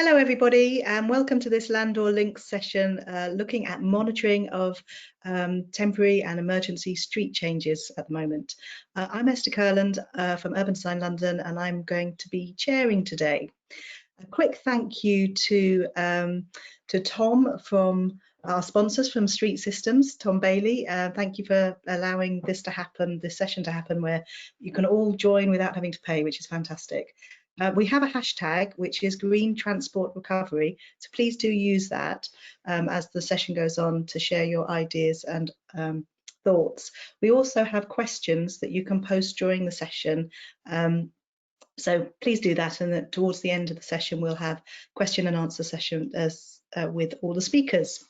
Hello everybody and welcome to this Landor Links session looking at monitoring of temporary and emergency street changes at the moment. I'm Esther Kurland from Urban Design London and I'm going to be chairing today. A quick thank you to Tom from our sponsors from Street Systems, Tom Bailey. Thank you for allowing this to happen, this session to happen where you can all join without having to pay, which is fantastic. We have a hashtag which is Green Transport Recovery, so please do use that as the session goes on to share your ideas and thoughts. We also have questions that you can post during the session, so please do that, and towards the end of the session we'll have question and answer session with all the speakers.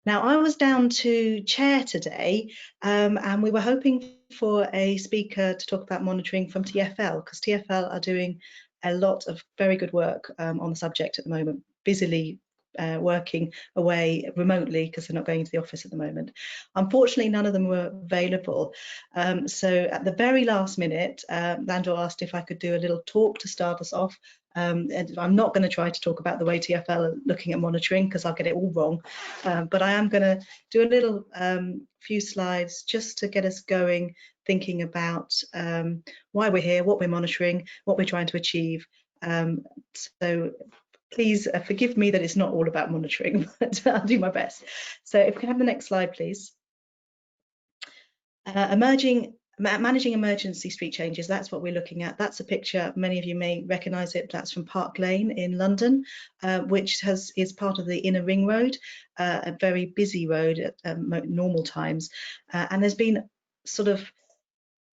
Now, I was down to chair today and we were hoping for a speaker to talk about monitoring from TfL, because TfL are doing a lot of very good work on the subject at the moment, busily working away remotely because they're not going into the office at the moment. Unfortunately, none of them were available. So at the very last minute, Landor asked if I could do a little talk to start us off. And I'm not going to try to talk about the way TfL are looking at monitoring because I'll get it all wrong. But I am going to do a little few slides just to get us going, thinking about why we're here, what we're monitoring, what we're trying to achieve. So please forgive me that it's not all about monitoring, but I'll do my best. So if we can have the next slide, please. Managing emergency street changes, that's what we're looking at. That's a picture, many of you may recognise it, that's from Park Lane in London, which is part of the inner ring road, a very busy road at normal times. And there's been sort of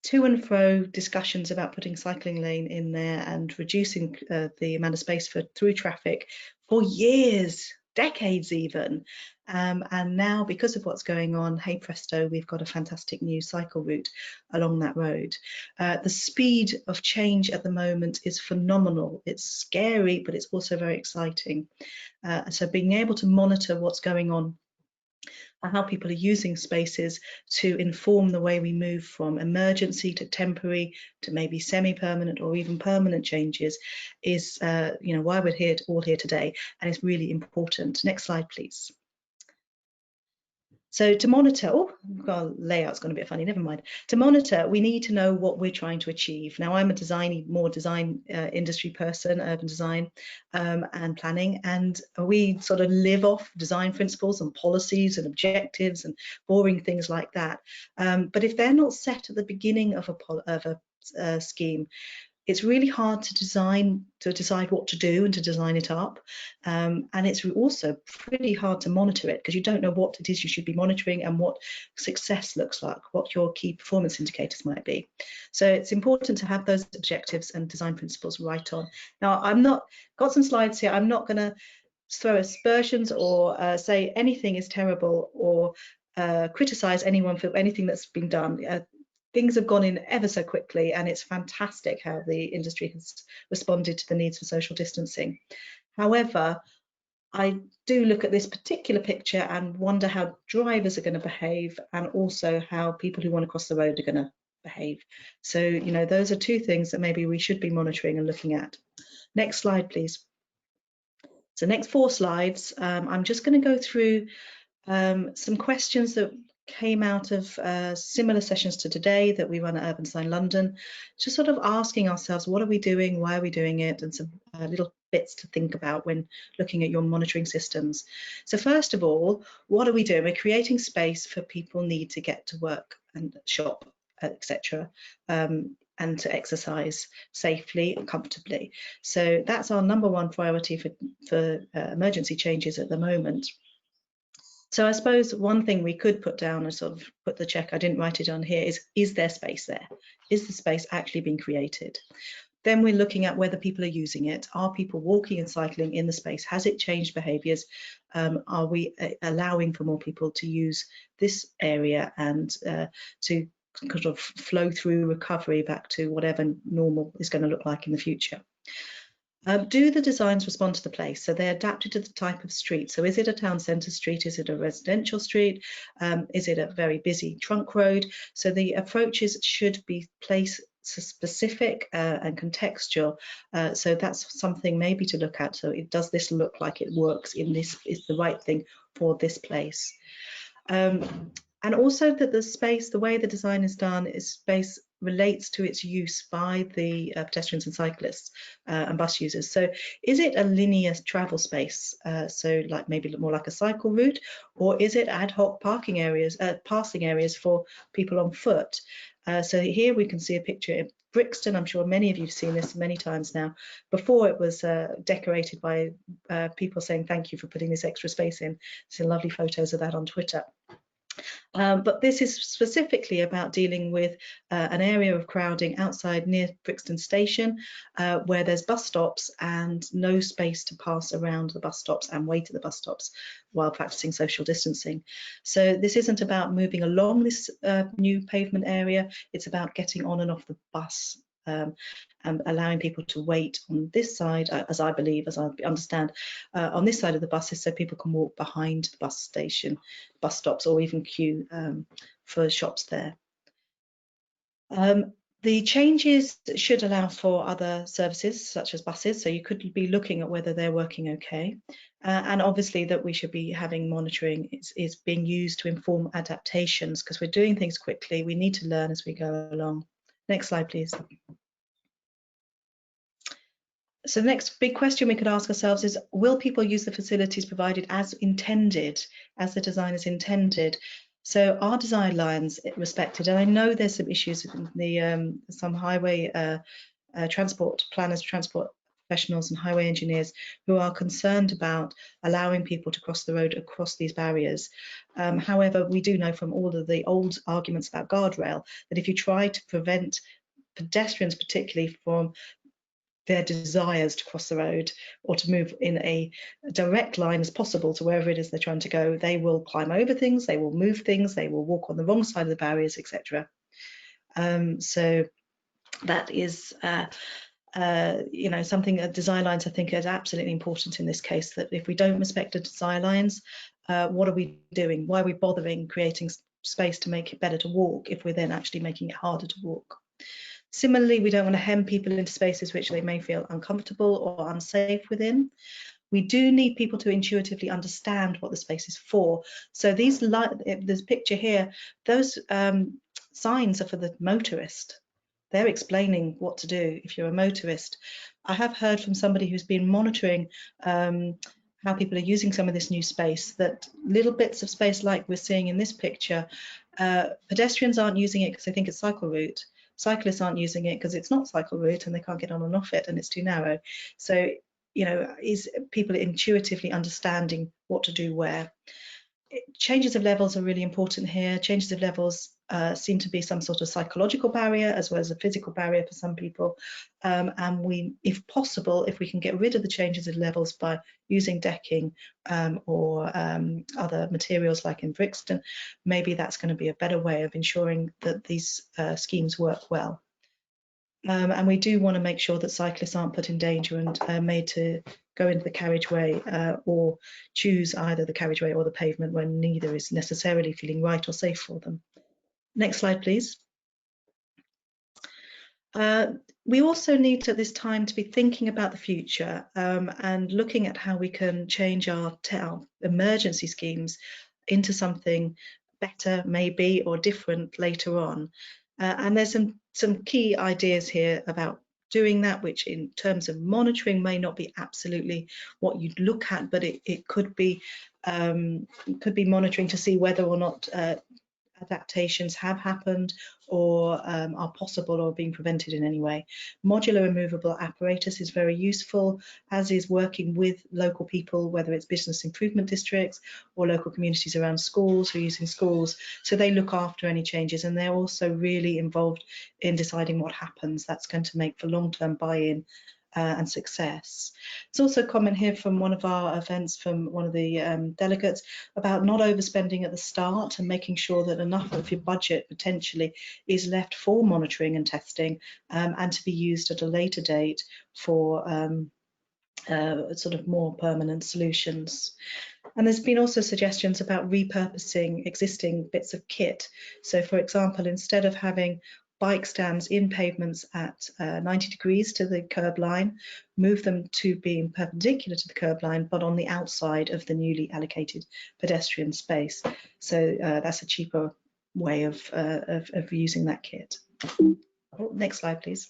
to and fro discussions about putting cycling lane in there and reducing the amount of space for through traffic for years, decades even. And now, because of what's going on, hey presto, we've got a fantastic new cycle route along that road. The speed of change at the moment is phenomenal. It's scary, but it's also very exciting. So being able to monitor what's going on and how people are using spaces to inform the way we move from emergency to temporary to maybe semi-permanent or even permanent changes is why we're all here today, and it's really important. Next slide, please. So to monitor, layout's going to be funny, never mind. To monitor, we need to know what we're trying to achieve. Now, I'm a more design industry person, urban design and planning, and we sort of live off design principles and policies and objectives and boring things like that. But if they're not set at the beginning of a scheme, it's really hard to decide what to do and to design it up. And it's also pretty hard to monitor it because you don't know what it is you should be monitoring and what success looks like, what your key performance indicators might be. So it's important to have those objectives and design principles right on. Now, got some slides here. I'm not going to throw aspersions or say anything is terrible or criticize anyone for anything that's been done. Things have gone in ever so quickly, and it's fantastic how the industry has responded to the needs for social distancing. However, I do look at this particular picture and wonder how drivers are going to behave, and also how people who want to cross the road are going to behave. So, those are two things that maybe we should be monitoring and looking at. Next slide, please. So next 4 slides, I'm just going to go through some questions that came out of similar sessions to today that we run at Urban Design London, just sort of asking ourselves, what are we doing, why are we doing it, and some little bits to think about when looking at your monitoring systems. So first of all, what are we doing? We're creating space for people need to get to work and shop, etc. And to exercise safely and comfortably. So that's our #1 priority for emergency changes at the moment. So I suppose one thing we could put down and sort of put the check, I didn't write it on here, is there space there? Is the space actually being created? Then we're looking at whether people are using it. Are people walking and cycling in the space? Has it changed behaviours? Are we allowing for more people to use this area and to sort of flow through recovery back to whatever normal is going to look like in the future? Do the designs respond to the place? So they're adapted to the type of street. So is it a town centre street? Is it a residential street? Is it a very busy trunk road? So the approaches should be place specific and contextual. So that's something maybe to look at. So does this look like it works in this, is the right thing for this place? And also that the space, the way the design is done, is space relates to its use by the pedestrians and cyclists and bus users. So is it a linear travel space, so like maybe more like a cycle route, or is it ad hoc parking areas, passing areas for people on foot? So here we can see a picture in Brixton. I'm sure many of you have seen this many times now. Before it was decorated by people saying thank you for putting this extra space in. Some lovely photos of that on Twitter. But this is specifically about dealing with an area of crowding outside near Brixton Station, where there's bus stops and no space to pass around the bus stops and wait at the bus stops while practicing social distancing. So this isn't about moving along this new pavement area, it's about getting on and off the bus. And allowing people to wait on this side, as I believe, as I understand, on this side of the buses, so people can walk behind the bus station, bus stops, or even queue for shops there. The changes should allow for other services such as buses, so you could be looking at whether they're working okay. And obviously that we should be having monitoring is being used to inform adaptations, because we're doing things quickly. We need to learn as we go along. Next slide, please. So the next big question we could ask ourselves is, will people use the facilities provided as intended, as the design is intended? So are design lines respected? And I know there's some issues with the some highway transport planners, transport professionals and highway engineers who are concerned about allowing people to cross the road across these barriers. However, we do know from all of the old arguments about guardrail that if you try to prevent pedestrians particularly from their desires to cross the road or to move in a direct line as possible to wherever it is they're trying to go, they will climb over things, they will move things, they will walk on the wrong side of the barriers, etc. So that is you know, something that design lines I think is absolutely important in this case, that if we don't respect the design lines, what are we doing? Why are we bothering creating space to make it better to walk if we're then actually making it harder to walk? Similarly, we don't want to hem people into spaces which they may feel uncomfortable or unsafe within. We do need people to intuitively understand what the space is for. So this picture here, those signs are for the motorist. They're explaining what to do if you're a motorist. I have heard from somebody who's been monitoring how people are using some of this new space, that little bits of space like we're seeing in this picture, pedestrians aren't using it because they think it's cycle route. Cyclists aren't using it because it's not cycle route and they can't get on and off it and it's too narrow. So, you know, is people intuitively understanding what to do where. Changes of levels are really important here. Changes of levels seem to be some sort of psychological barrier as well as a physical barrier for some people. And we, if possible, if we can get rid of the changes of levels by using decking or other materials like in Brixton, maybe that's going to be a better way of ensuring that these schemes work well. And we do want to make sure that cyclists aren't put in danger and made to go into the carriageway or choose either the carriageway or the pavement when neither is necessarily feeling right or safe for them. Next slide, please. We also need at this time to be thinking about the future and looking at how we can change our emergency schemes into something better maybe or different later on. And there's some key ideas here about doing that, which in terms of monitoring may not be absolutely what you'd look at, but it could be monitoring to see whether or not adaptations have happened or are possible or being prevented in any way. Modular and movable apparatus is very useful, as is working with local people, whether it's business improvement districts or local communities around schools who are using schools, so they look after any changes and they're also really involved in deciding what happens. That's going to make for long-term buy-in and success. It's also a comment here from one of our events from one of the delegates about not overspending at the start and making sure that enough of your budget potentially is left for monitoring and testing and to be used at a later date for sort of more permanent solutions. And there's been also suggestions about repurposing existing bits of kit. So for example, instead of having bike stands in pavements at 90 degrees to the curb line, move them to being perpendicular to the curb line, but on the outside of the newly allocated pedestrian space. So that's a cheaper way of using that kit. Oh, next slide, please.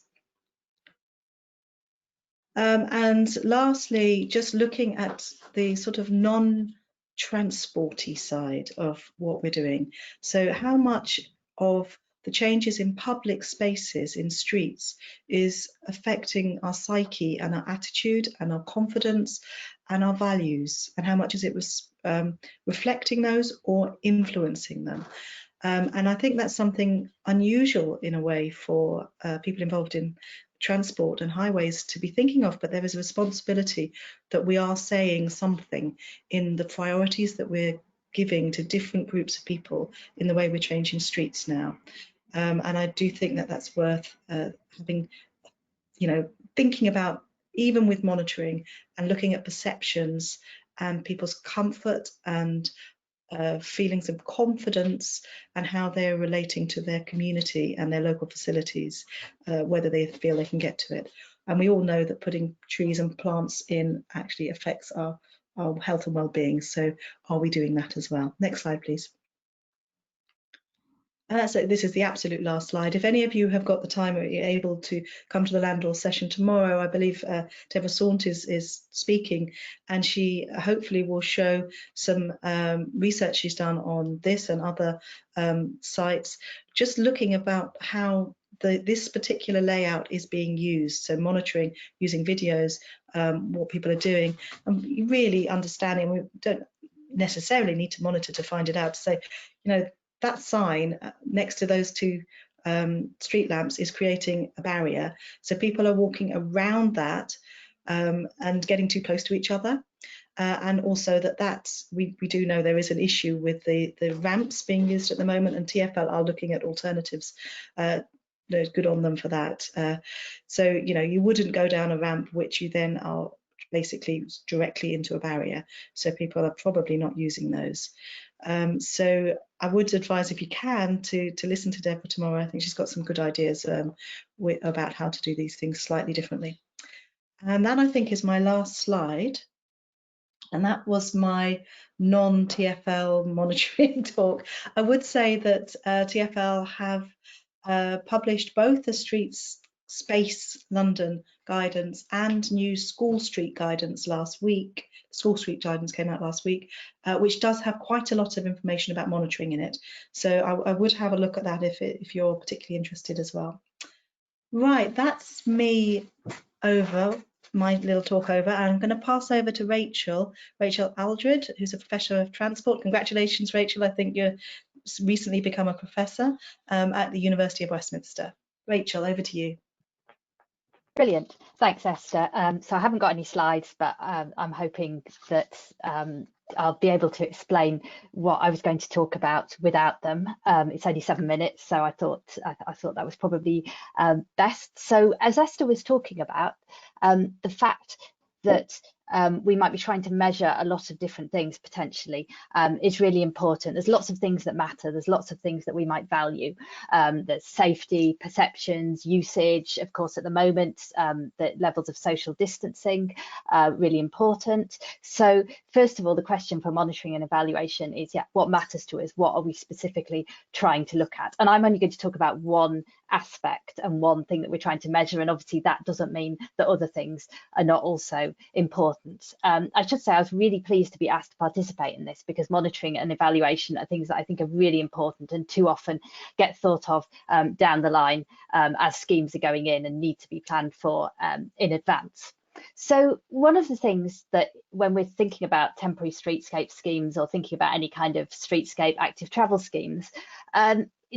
And lastly, just looking at the sort of non-transporty side of what we're doing. So how much of the changes in public spaces, in streets, is affecting our psyche and our attitude and our confidence and our values, and how much is it reflecting those or influencing them? And I think that's something unusual in a way for people involved in transport and highways to be thinking of, but there is a responsibility that we are saying something in the priorities that we're giving to different groups of people in the way we're changing streets now. And I do think that that's worth having, thinking about, even with monitoring and looking at perceptions and people's comfort and feelings of confidence and how they're relating to their community and their local facilities, whether they feel they can get to it. And we all know that putting trees and plants in actually affects our health and well-being. So are we doing that as well? Next slide, please. So this is the absolute last slide. If any of you have got the time or you're able to come to the landlord session tomorrow, I believe Deborah Saunt is speaking, and she hopefully will show some research she's done on this and other sites, just looking about how this particular layout is being used. So monitoring, using videos, what people are doing, and really understanding. We don't necessarily need to monitor to find it out. So, that sign next to those two street lamps is creating a barrier. So people are walking around that and getting too close to each other. And also we do know there is an issue with the ramps being used at the moment, and TfL are looking at alternatives. Good on them for that. So, you wouldn't go down a ramp which you then are basically directly into a barrier. So people are probably not using those. So I would advise, if you can, to listen to Deborah tomorrow. I think she's got some good ideas about how to do these things slightly differently. And that, I think, is my last slide. And that was my non-TfL monitoring talk. I would say that TfL have published both the Streets Space London guidance and new School Street guidance last week. School Street guidance came out last week, which does have quite a lot of information about monitoring in it. So I would have a look at that if you're particularly interested as well. Right, that's me over, my little talk over. I'm going to pass over to Rachel Aldred, who's a professor of transport. Congratulations, Rachel. I think you've recently become a professor at the University of Westminster. Rachel, over to you. Brilliant. Thanks, Esther. So I haven't got any slides, but I'm hoping that I'll be able to explain what I was going to talk about without them. It's only 7 minutes, so I thought that was probably best. So as Esther was talking about, the fact that we might be trying to measure a lot of different things potentially is really important. There's lots of things that matter. There's lots of things that we might value. There's safety, perceptions, usage. Of course, at the moment, the levels of social distancing really important. So first of all, the question for monitoring and evaluation is, what matters to us? What are we specifically trying to look at? And I'm only going to talk about one aspect and one thing that we're trying to measure, and obviously that doesn't mean that other things are not also important. I should say I was really pleased to be asked to participate in this, because monitoring and evaluation are things that I think are really important and too often get thought of down the line as schemes are going in and need to be planned for in advance. So one of the things that when we're thinking about temporary streetscape schemes or thinking about any kind of streetscape active travel schemes,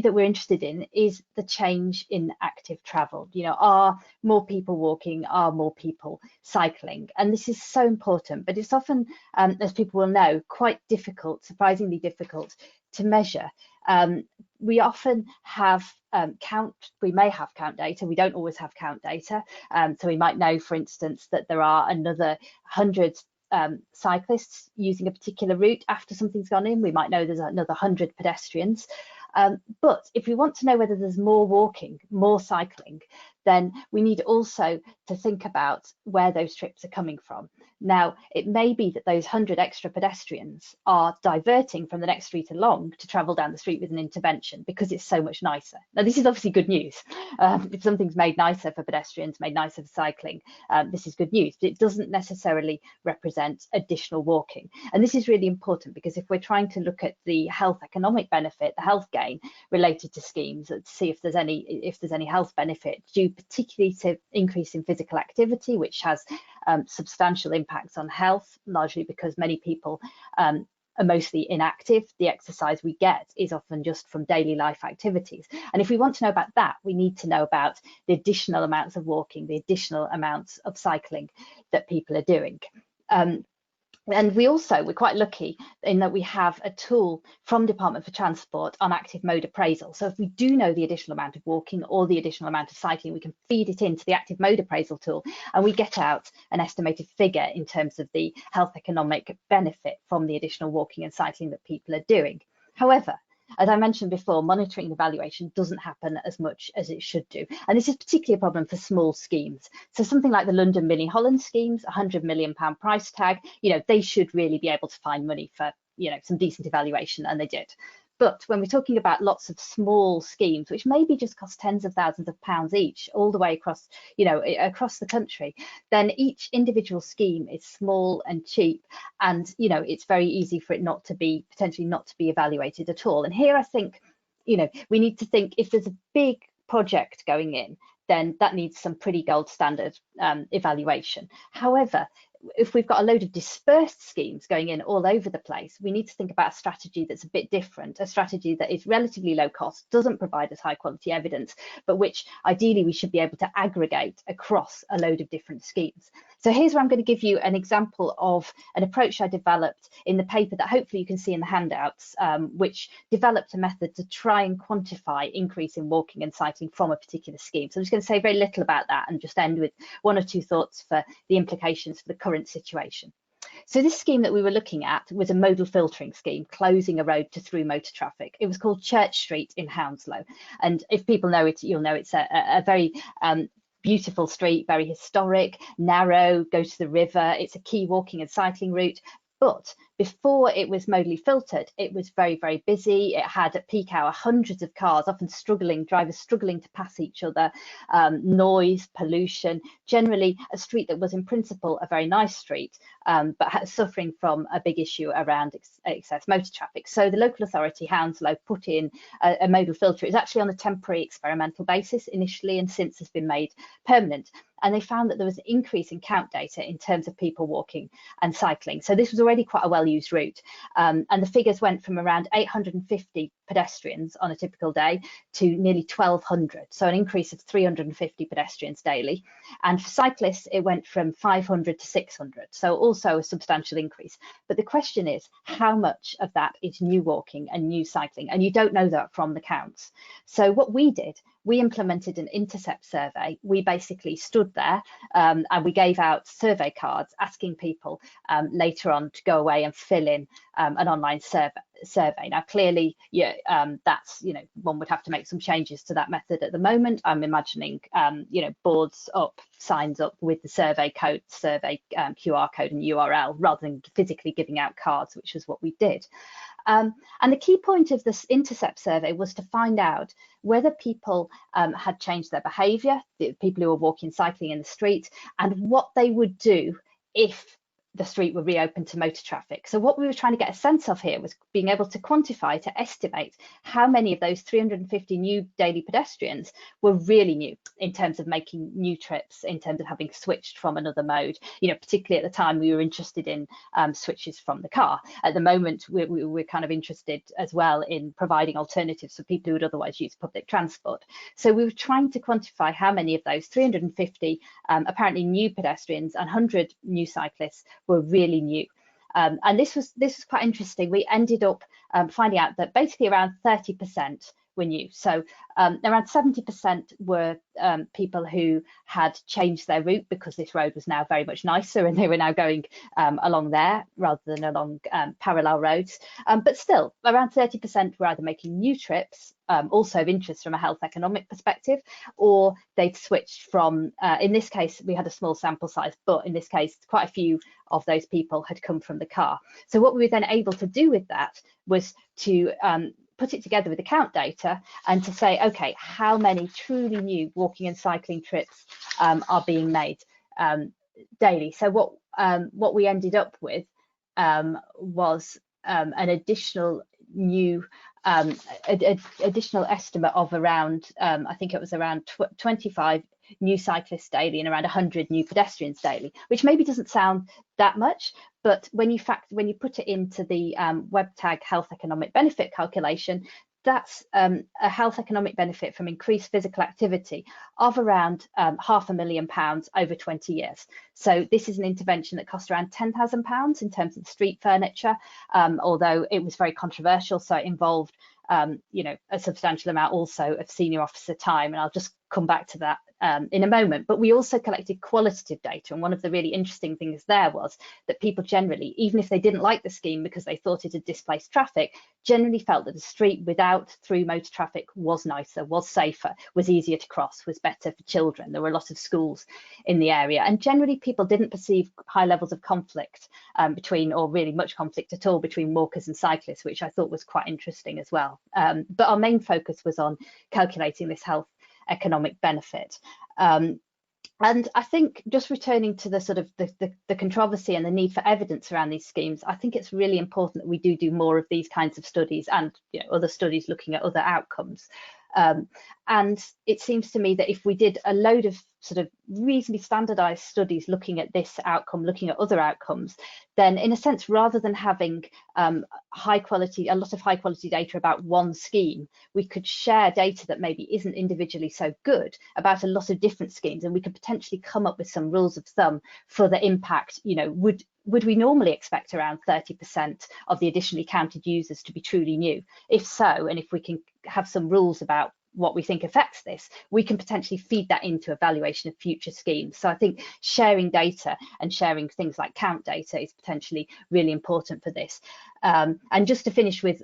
that we're interested in is the change in active travel. Are more people walking? Are more people cycling? And this is so important, but it's often, as people will know, quite difficult, surprisingly difficult to measure. We often have we may have count data. We don't always have count data. So we might know, for instance, that there are another 100 cyclists using a particular route after something's gone in. We might know there's another 100 pedestrians. But if we want to know whether there's more walking, more cycling, then we need also to think about where those trips are coming from. Now, it may be that those 100 extra pedestrians are diverting from the next street along to travel down the street with an intervention because it's so much nicer. Now, this is obviously good news. If something's made nicer for pedestrians, made nicer for cycling, this is good news, but it doesn't necessarily represent additional walking. And this is really important because if we're trying to look at the health economic benefit, the health gain related to schemes, to see if there's any health benefit due particularly to increase in physical activity, which has substantial impacts on health, largely because many people are mostly inactive. The exercise we get is often just from daily life activities. And if we want to know about that, we need to know about the additional amounts of walking, the additional amounts of cycling that people are doing. And we're quite lucky in that we have a tool from Department for Transport on active mode appraisal. So if we do know the additional amount of walking or the additional amount of cycling, we can feed it into the active mode appraisal tool and we get out an estimated figure in terms of the health economic benefit from the additional walking and cycling that people are doing. However, as I mentioned before, monitoring and evaluation doesn't happen as much as it should do. And this is particularly a problem for small schemes. So something like the London Mini Holland schemes, £100 million price tag, they should really be able to find money for, some decent evaluation, and they did. But when we're talking about lots of small schemes, which maybe just cost tens of thousands of pounds each, all the way across, across the country, then each individual scheme is small and cheap, and it's very easy for it potentially not to be evaluated at all. And here I think, we need to think if there's a big project going in, then that needs some pretty gold standard evaluation. However, if we've got a load of dispersed schemes going in all over the place, we need to think about a strategy that's a bit different, a strategy that is relatively low cost, doesn't provide us high quality evidence, but which ideally we should be able to aggregate across a load of different schemes. So here's where I'm going to give you an example of an approach I developed in the paper that hopefully you can see in the handouts, which developed a method to try and quantify increase in walking and cycling from a particular scheme. So I'm just going to say very little about that and just end with one or two thoughts for the implications for the current situation. So this scheme that we were looking at was a modal filtering scheme, closing a road to through motor traffic. It was called Church Street in Hounslow. And if people know it, you'll know it's a very beautiful street, very historic, narrow, goes to the river. It's a key walking and cycling route. But before it was modally filtered, it was very, very busy. It had at peak hour hundreds of cars, often drivers struggling to pass each other, noise, pollution, generally a street that was in principle a very nice street, but suffering from a big issue around excess motor traffic. So the local authority, Hounslow, put in a modal filter. It was actually on a temporary experimental basis initially and since has been made permanent. And they found that there was an increase in count data in terms of people walking and cycling. So this was already quite a well-used route. And the figures went from around 850 pedestrians on a typical day to nearly 1,200. So an increase of 350 pedestrians daily. And for cyclists, it went from 500 to 600. So also a substantial increase. But the question is, how much of that is new walking and new cycling? And you don't know that from the counts. So what we did, we implemented an intercept survey. We basically stood there and we gave out survey cards asking people later on to go away and fill in an online survey. Now, clearly, that's, one would have to make some changes to that method at the moment. I'm imagining, boards up, signs up with the survey code, QR code and URL, rather than physically giving out cards, which was what we did. And the key point of this intercept survey was to find out whether people had changed their behaviour, the people who were walking, cycling in the street, and what they would do if the street were reopened to motor traffic. So what we were trying to get a sense of here was being able to quantify, to estimate how many of those 350 new daily pedestrians were really new in terms of making new trips, in terms of having switched from another mode. Particularly at the time we were interested in switches from the car. At the moment we're kind of interested as well in providing alternatives for people who would otherwise use public transport. So we were trying to quantify how many of those 350 apparently new pedestrians and 100 new cyclists were really new. And this was quite interesting. We ended up finding out that basically around 30% were new. So around 70% were people who had changed their route because this road was now very much nicer and they were now going along there rather than along parallel roads. But still, around 30% were either making new trips, also of interest from a health economic perspective, or they'd switched from, in this case, we had a small sample size, but in this case, quite a few of those people had come from the car. So what we were then able to do with that was to put it together with the count data and to say, okay, how many truly new walking and cycling trips are being made daily. So what we ended up with was an additional new additional estimate of around, I think it was around 25 new cyclists daily and around 100 new pedestrians daily, which maybe doesn't sound that much, but when you put it into the WebTag health economic benefit calculation, that's a health economic benefit from increased physical activity of around £500,000 over 20 years. So this is an intervention that cost around £10,000 in terms of the street furniture, although it was very controversial, so it involved you know, a substantial amount also of senior officer time, and I'll just come back to that in a moment. But we also collected qualitative data, and one of the really interesting things there was that people generally, even if they didn't like the scheme because they thought it had displaced traffic, generally felt that the street without through motor traffic was nicer, was safer, was easier to cross, was better for children. There were a lot of schools in the area, and generally people didn't perceive high levels of conflict between, or really much conflict at all, between walkers and cyclists, which I thought was quite interesting as well. But our main focus was on calculating this health economic benefit. And I think, just returning to the sort of the controversy and the need for evidence around these schemes, I think it's really important that we do more of these kinds of studies, and you know, other studies looking at other outcomes. And it seems to me that if we did a load of sort of reasonably standardized studies looking at this outcome, looking at other outcomes, then in a sense, rather than having a lot of high quality data about one scheme, we could share data that maybe isn't individually so good about a lot of different schemes, and we could potentially come up with some rules of thumb for the impact. You know, would we normally expect around 30% of the additionally counted users to be truly new? If so, and if we can have some rules about what we think affects this, we can potentially feed that into evaluation of future schemes. So I think sharing data and sharing things like count data is potentially really important for this. And just to finish with,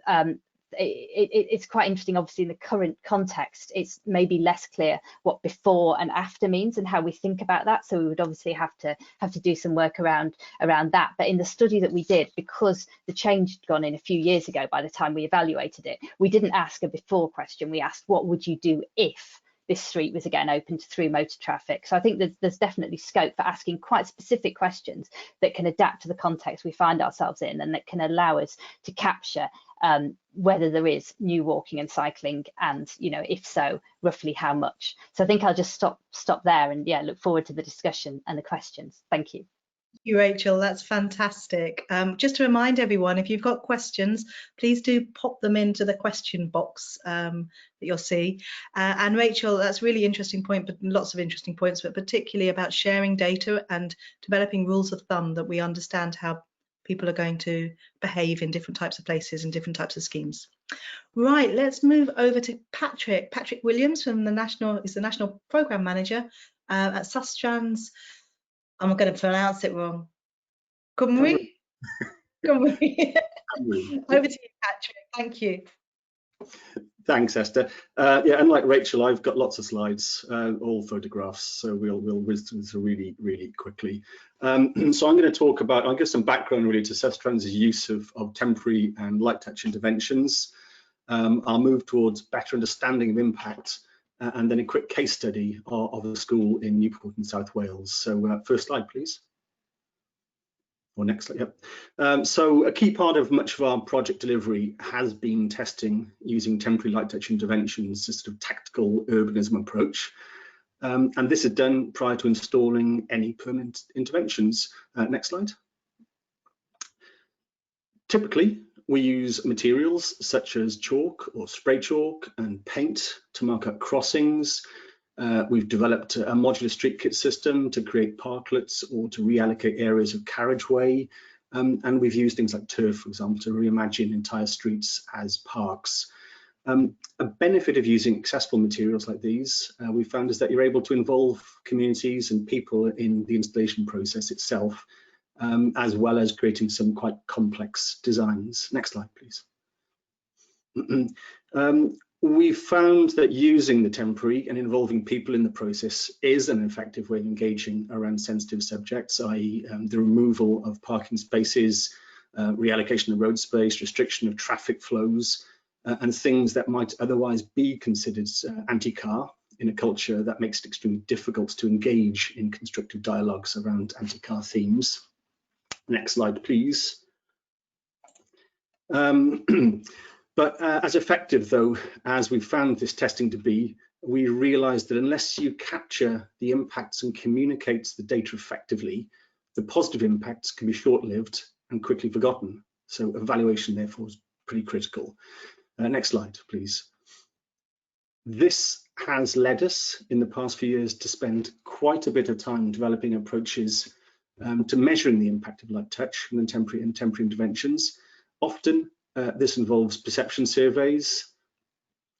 it's quite interesting, obviously in the current context, it's maybe less clear what before and after means and how we think about that. So we would obviously have to do some work around that. But in the study that we did, because the change had gone in a few years ago by the time we evaluated it, we didn't ask a before question. We asked, what would you do if this street was again open to through motor traffic? So I think there's definitely scope for asking quite specific questions that can adapt to the context we find ourselves in, and that can allow us to capture whether there is new walking and cycling, and you know, if so, roughly how much. So I think I'll just stop there, and yeah, look forward to the discussion and the questions. Thank you. Thank you, Rachel. That's fantastic. Just to remind everyone, if you've got questions, please do pop them into the question box that you'll see. And Rachel, that's a really interesting point, but lots of interesting points, but particularly about sharing data and developing rules of thumb that we understand how people are going to behave in different types of places and different types of schemes. Right, let's move over to Patrick. Patrick Williams from the National Programme Manager at Sustrans. I'm going to pronounce it wrong. Cymru? Cymru. Over to you, Patrick. Thank you. Thanks, Esther. Yeah, unlike Rachel, I've got lots of slides, all photographs, so we'll whiz through really quickly. So I'm going to talk about, I'll give some background really to Sustrans' use of temporary and light touch interventions. I'll move towards better understanding of impact, and then a quick case study of a school in Newport in South Wales. So first slide, please. Or next slide, yep. So a key part of much of our project delivery has been testing using temporary light touch interventions, a sort of tactical urbanism approach. And this is done prior to installing any permanent interventions. Next slide. Typically, we use materials such as chalk or spray chalk and paint to mark up crossings. We've developed a modular street kit system to create parklets or to reallocate areas of carriageway. And we've used things like turf, for example, to reimagine entire streets as parks. A benefit of using accessible materials like these, we found, is that you're able to involve communities and people in the installation process itself, as well as creating some quite complex designs. Next slide, please. We found that using the temporary and involving people in the process is an effective way of engaging around sensitive subjects, i.e. The removal of parking spaces, reallocation of road space, restriction of traffic flows, and things that might otherwise be considered anti-car in a culture that makes it extremely difficult to engage in constructive dialogues around anti-car themes. Next slide, please. But as effective, though, as we found this testing to be, we realized that unless you capture the impacts and communicate the data effectively, the positive impacts can be short-lived and quickly forgotten. So evaluation, therefore, is pretty critical. Next slide, please. This has led us in the past few years to spend quite a bit of time developing approaches to measuring the impact of light touch and temporary interventions. Often, this involves perception surveys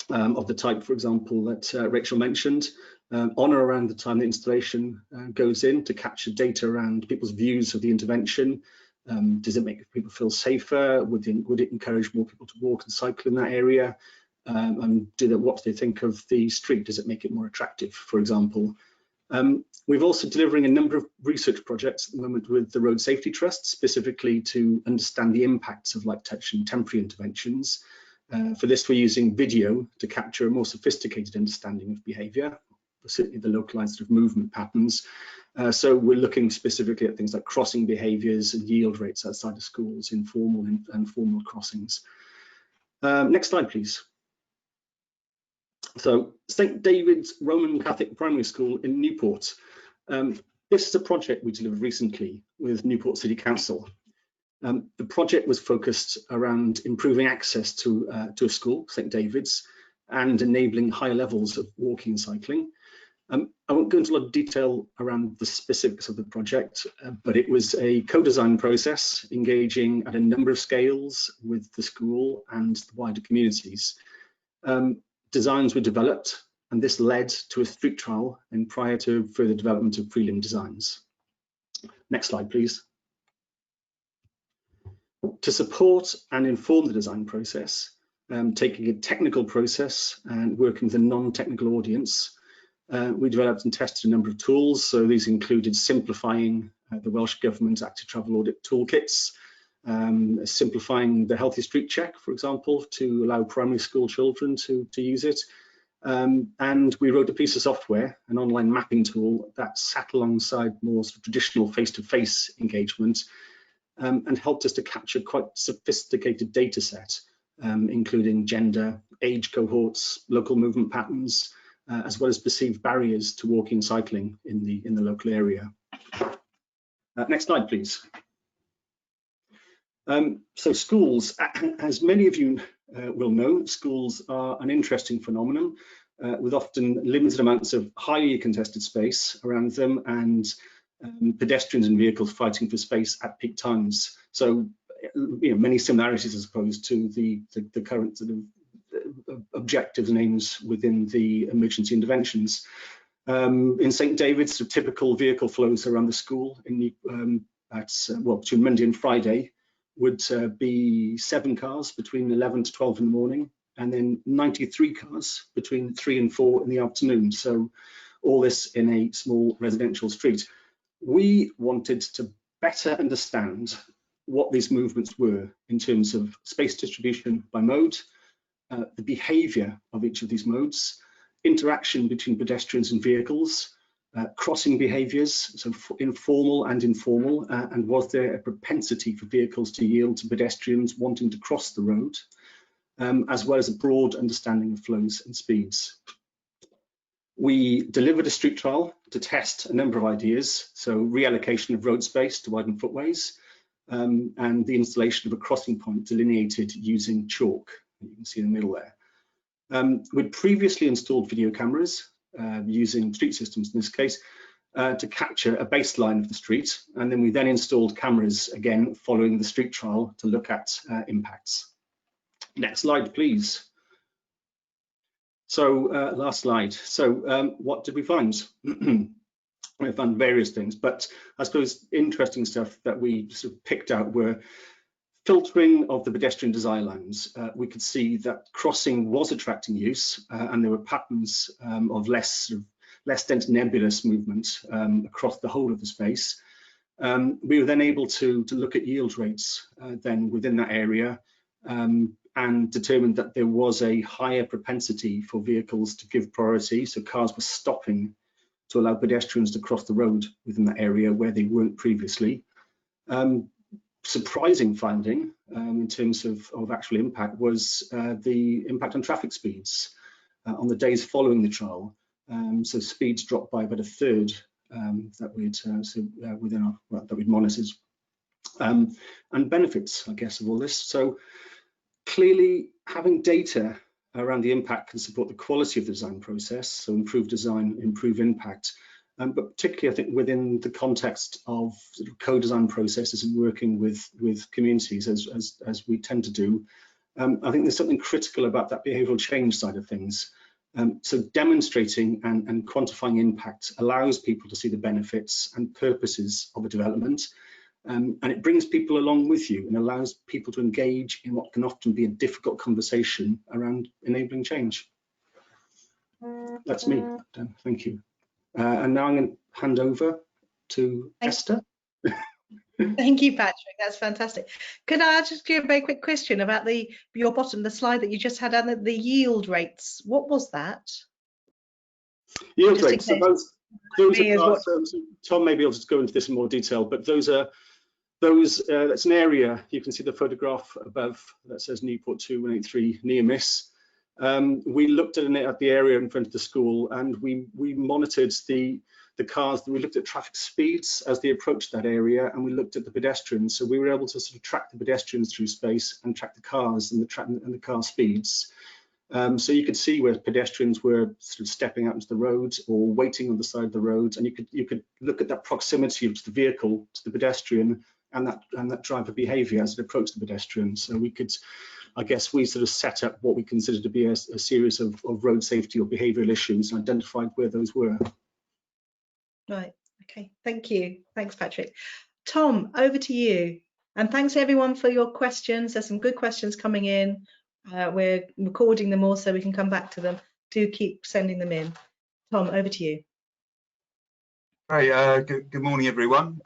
of the type, for example, that Rachel mentioned, on or around the time the installation goes in, to capture data around people's views of the intervention. Does it make people feel safer? Would it encourage more people to walk and cycle in that area? And what do they think of the street? Does it make it more attractive, for example? We've also delivering a number of research projects at the moment with the Road Safety Trust, specifically to understand the impacts of light touch and temporary interventions. For this, we're using video to capture a more sophisticated understanding of behaviour, certainly the localised sort of movement patterns. So we're looking specifically at things like crossing behaviours and yield rates outside of schools, informal and formal crossings. Next slide, please. So St David's Roman Catholic Primary School in Newport. This is a project we delivered recently with Newport City Council. The project was focused around improving access to a school, St David's, and enabling higher levels of walking and cycling. I won't go into a lot of detail around the specifics of the project, but it was a co-design process engaging at a number of scales with the school and the wider communities. Designs were developed, and this led to a street trial and prior to further development of prelim designs. Next slide, please. To support and inform the design process, taking a technical process and working with a non-technical audience, we developed and tested a number of tools. So these included simplifying the Welsh Government Active Travel Audit toolkits, simplifying the Healthy Street Check, for example, to allow primary school children to use it. And we wrote a piece of software, an online mapping tool that sat alongside more sort of traditional face-to-face engagement, and helped us to capture quite sophisticated data set, including gender, age cohorts, local movement patterns, as well as perceived barriers to walking and cycling in the local area. Next slide, please. So schools, as many of you will know, schools are an interesting phenomenon with often limited amounts of highly contested space around them and pedestrians and vehicles fighting for space at peak times. So, you know, many similarities, I suppose, to the current sort of objectives and aims within the emergency interventions. In St David's, so typical vehicle flows around the school between Monday and Friday would be 7 cars between 11 to 12 in the morning, and then 93 cars between 3 and 4 in the afternoon. So all this in a small residential street. We wanted to better understand what these movements were in terms of space distribution by mode, the behaviour of each of these modes, interaction between pedestrians and vehicles, crossing behaviours, so informal and informal, and was there a propensity for vehicles to yield to pedestrians wanting to cross the road, as well as a broad understanding of flows and speeds. We delivered a street trial to test a number of ideas, so reallocation of road space to widen footways, and the installation of a crossing point delineated using chalk, you can see in the middle there. We'd previously installed video cameras using street systems in this case to capture a baseline of the street, and then we installed cameras again following the street trial to look at impacts. Next slide, please. So last slide. So what did we find? We found various things, but I suppose interesting stuff that we sort of picked out were filtering of the pedestrian design lines. We could see that crossing was attracting use, and there were patterns of less dense nebulous movement across the whole of the space. We were then able to look at yield rates then within that area, and determined that there was a higher propensity for vehicles to give priority. So cars were stopping to allow pedestrians to cross the road within that area where they weren't previously. Surprising finding in terms of actual impact was the impact on traffic speeds on the days following the trial. So speeds dropped by about a third that we'd monitored, and benefits, I guess, of all this. So clearly, having data around the impact can support the quality of the design process, so improve design, improve impact, but particularly I think within the context of sort of co-design processes and working with communities as we tend to do. I think there's something critical about that behavioural change side of things. So demonstrating and quantifying impact allows people to see the benefits and purposes of a development, and it brings people along with you and allows people to engage in what can often be a difficult conversation around enabling change. That's me, Dan. Thank you. And now I'm going to hand over to Esther. Thank you, Patrick. That's fantastic. Could I ask you a very quick question about the slide that you just had on the yield rates? What was that? Yield rates. So those are Tom, maybe I'll just go into this in more detail, but those that's an area. You can see the photograph above that says Newport 2183 near miss. We looked at the area in front of the school, and we monitored the cars. We looked at traffic speeds as they approached that area, and we looked at the pedestrians. So we were able to sort of track the pedestrians through space and track the cars and the car speeds. So you could see where pedestrians were sort of stepping out into the road or waiting on the side of the road, and you could look at that proximity of the vehicle to the pedestrian and that driver behaviour as it approached the pedestrian. So we could, I guess, we sort of set up what we consider to be a series of road safety or behavioural issues and identified where those were. Right. Okay. Thank you. Thanks, Patrick. Tom, over to you. And thanks everyone for your questions. There's some good questions coming in. We're recording them all so we can come back to them. Do keep sending them in. Tom, over to you. Hi, good morning, everyone.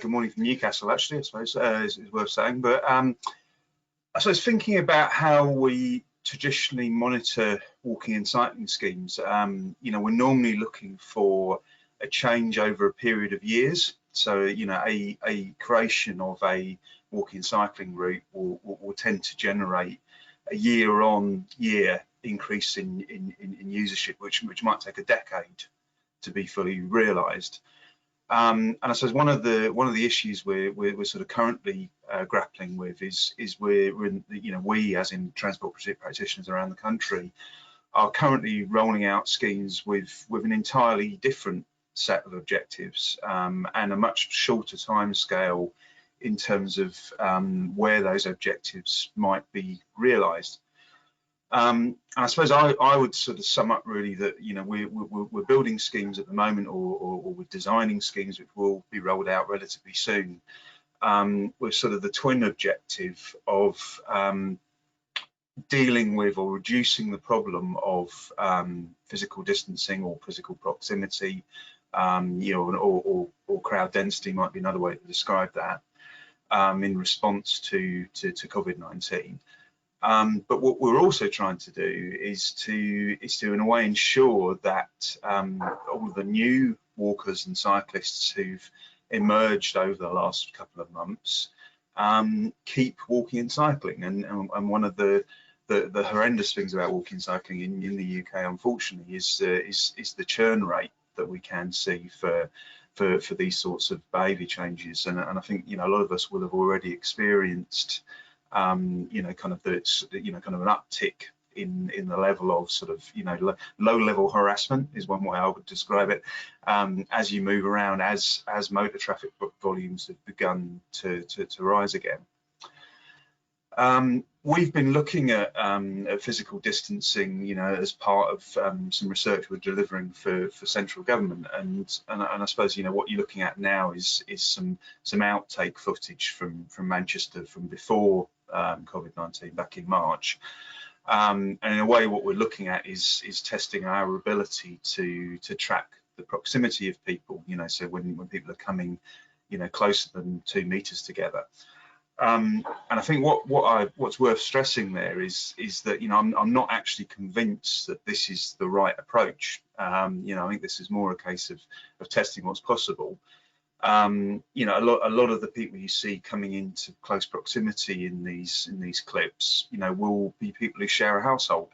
Good morning from Newcastle, actually, I suppose, is worth saying. But I suppose thinking about how we traditionally monitor walking and cycling schemes, you know, we're normally looking for a change over a period of years. So, you know, a creation of a walking and cycling route will tend to generate a year-on-year increase in usership, which might take a decade to be fully realised. And I suppose one of the issues we're sort of currently grappling with is we as in transport practitioners around the country are currently rolling out schemes with an entirely different set of objectives and a much shorter time scale in terms of where those objectives might be realised. And I suppose I would sort of sum up really that, you know, we're building schemes at the moment, or we're designing schemes which will be rolled out relatively soon, with sort of the twin objective of dealing with or reducing the problem of physical distancing or physical proximity, you know, or crowd density might be another way to describe that, in response to COVID-19. But what we're also trying to do is to in a way ensure that all the new walkers and cyclists who've emerged over the last couple of months keep walking and cycling. And one of the horrendous things about walking and cycling in the UK, unfortunately, is the churn rate that we can see for these sorts of behaviour changes. And I think, you know, a lot of us will have already experienced you know, kind of an uptick in the level of sort of, you know, low level harassment is one way I would describe it, as you move around, as motor traffic we've been looking at physical distancing, as part of some research we're delivering for central government, and I suppose what you're looking at now is some outtake footage from Manchester from before COVID-19 back in March. And in a way, what we're looking at is testing our ability to track the proximity of people. So when people are coming, closer than 2 meters together. And I think what's worth stressing there is that I'm not actually convinced that this is the right approach. I think this is more a case of testing what's possible. A lot of the people you see coming into close proximity in these clips, will be people who share a household.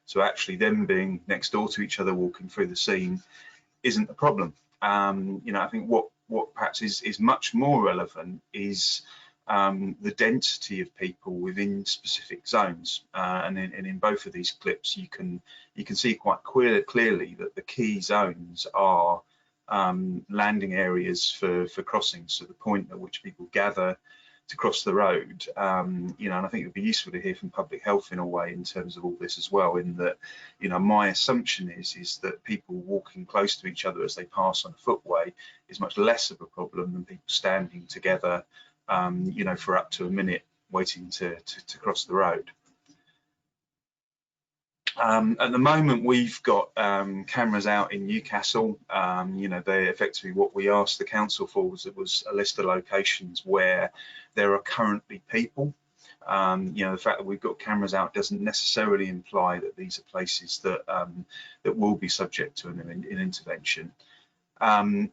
So actually, them being next door to each other, walking through the scene, isn't a problem. I think what perhaps is much more relevant is the density of people within specific zones, and in both of these clips, you can see quite clearly that the key zones are landing areas for crossings, so the point at which people gather to cross the road. And I think it would be useful to hear from public health in a way in terms of all this as well, in that my assumption is that people walking close to each other as they pass on a footway is much less of a problem than people standing together for up to a minute waiting to cross the road. At the moment, we've got cameras out in Newcastle. They effectively, what we asked the council for was a list of locations where there are currently people. The fact that we've got cameras out doesn't necessarily imply that these are places that will be subject to an intervention. But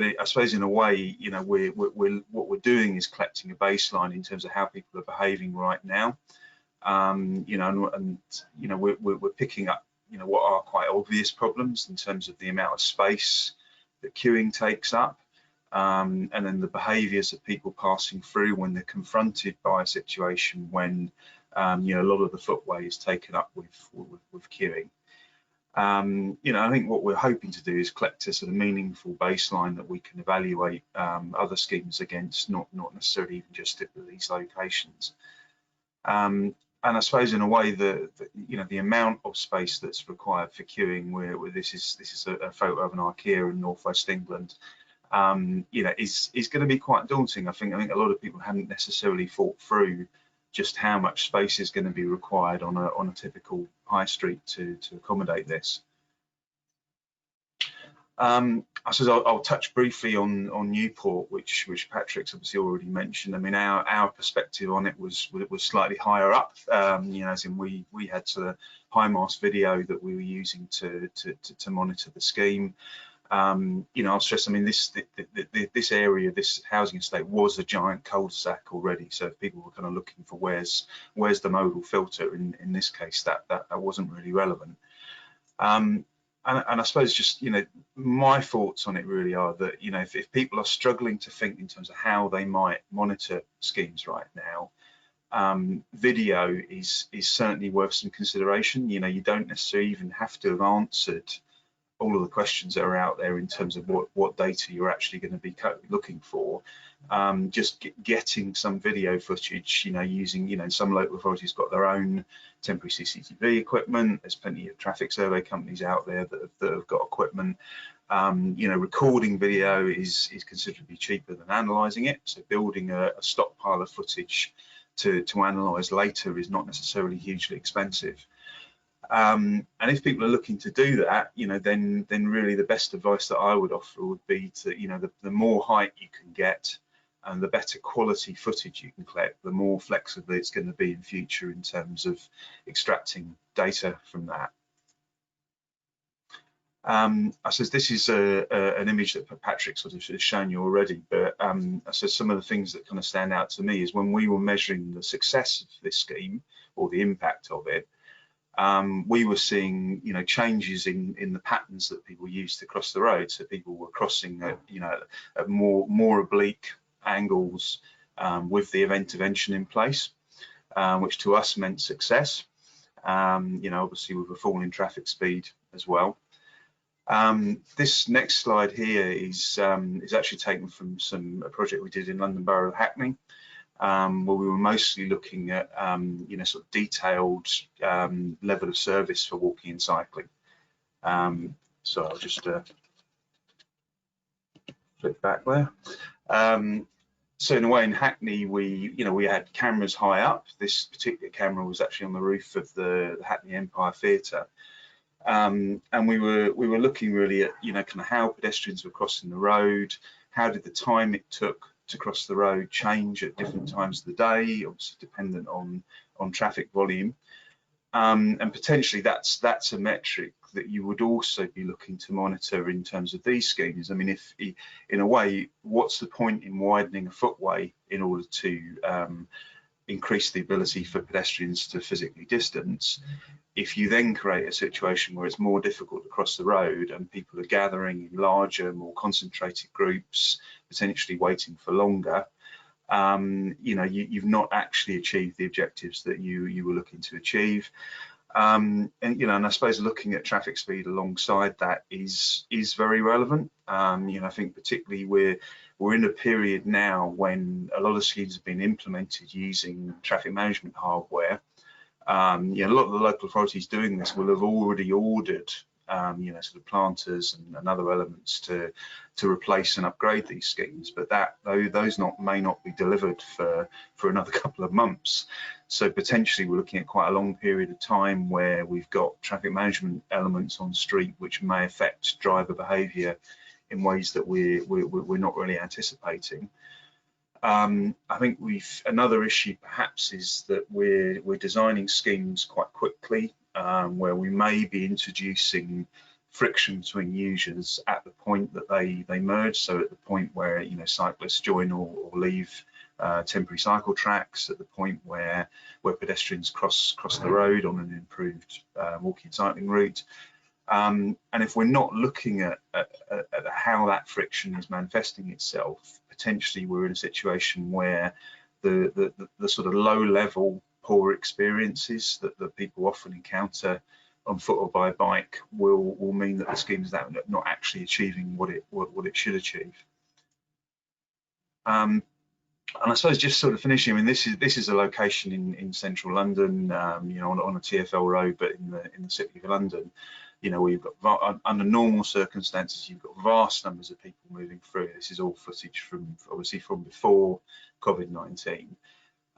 I suppose in a way, what we're doing is collecting a baseline in terms of how people are behaving right now. We're picking up, what are quite obvious problems in terms of the amount of space that queuing takes up, and then the behaviours of people passing through when they're confronted by a situation when, a lot of the footway is taken up with queuing. I think what we're hoping to do is collect a sort of meaningful baseline that we can evaluate other schemes against, not necessarily even just at these locations. And I suppose in a way the amount of space that's required for queuing, where this is a photo of an IKEA in northwest England, is going to be quite daunting. I think a lot of people haven't necessarily thought through just how much space is going to be required on a typical high street to accommodate this. I suppose I'll touch briefly on Newport, which Patrick's obviously already mentioned. I mean, our perspective on it was slightly higher up. As in we had sort of high mast video that we were using to monitor the scheme. I'll stress, I mean, this area, this housing estate was a giant cul-de-sac already. So if people were kind of looking for where's the modal filter, in this case, that wasn't really relevant. And I suppose just, my thoughts on it really are that, if people are struggling to think in terms of how they might monitor schemes right now, video is certainly worth some consideration. You don't necessarily even have to have answered all of the questions that are out there in terms of what data you're actually going to be looking for. Just getting some video footage, using, some local authorities got their own temporary CCTV equipment. There's plenty of traffic survey companies out there that have got equipment. Recording video is considerably cheaper than analysing it. So building a stockpile of footage to analyse later is not necessarily hugely expensive. And if people are looking to do that, then really the best advice that I would offer would be to, the more height you can get and the better quality footage you can collect, the more flexible it's going to be in future in terms of extracting data from that. I suppose this is an image that Patrick sort of has shown you already, but I suppose some of the things that kind of stand out to me is when we were measuring the success of this scheme or the impact of it, we were seeing, changes in the patterns that people used to cross the road. So people were crossing at, at more oblique angles with the intervention in place, which to us meant success. Obviously with a fall in traffic speed as well. This next slide here is actually taken from a project we did in London Borough of Hackney. where we were mostly looking at you know, sort of detailed level of service for walking and cycling. So I'll just flip back there. So in a way, in Hackney, we had cameras high up. This particular camera was actually on the roof of the Hackney Empire Theatre, and we were looking really at, you know, kind of how pedestrians were crossing the road, how did the time it took to cross the road change at different times of the day, obviously dependent on traffic volume, and potentially that's a metric that you would also be looking to monitor in terms of these schemes. I mean, if in a way, what's the point in widening a footway in order to increase the ability for pedestrians to physically distance, if you then create a situation where it's more difficult to cross the road and people are gathering in larger, more concentrated groups, potentially waiting for longer, you know, you've not actually achieved the objectives that you were looking to achieve. And you know, and I suppose looking at traffic speed alongside that is very relevant. You know, I think particularly we're in a period now when a lot of schemes have been implemented using traffic management hardware. You know, a lot of the local authorities doing this will have already ordered you know, sort of planters and other elements to replace and upgrade these schemes, but those may not be delivered for another couple of months. So potentially we're looking at quite a long period of time where we've got traffic management elements on street which may affect driver behaviour in ways that we're not really anticipating. I think another issue perhaps is that we're designing schemes quite quickly, where we may be introducing friction between users at the point that they merge. So at the point where, you know, cyclists join or leave temporary cycle tracks, at the point where pedestrians cross the road on an improved walking and cycling route. And if we're not looking at how that friction is manifesting itself, potentially we're in a situation where the sort of low-level poor experiences that people often encounter on foot or by bike will mean that the scheme is not actually achieving what it should achieve. And I suppose just sort of finishing, I mean, this is a location in central London, you know, on a TfL road, but in the city of London. You know, we've got, under normal circumstances, you've got vast numbers of people moving through. This is all footage from, obviously, from before COVID-19.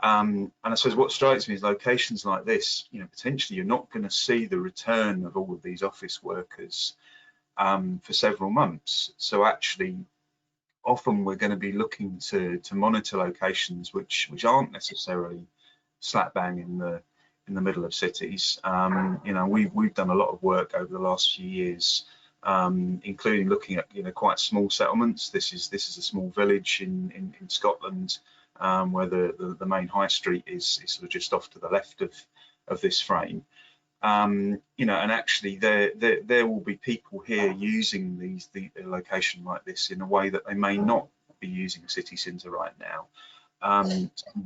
And I suppose what strikes me is locations like this, you know, potentially you're not going to see the return of all of these office workers for several months. So actually, often we're going to be looking to monitor locations which aren't necessarily slap bang in the middle of cities. You know, we've done a lot of work over the last few years, including looking at, you know, quite small settlements. This is a small village in Scotland, where the main high street is sort of just off to the left of this frame. You know, and actually there will be people here using the location like this in a way that they may not be using a city centre right now.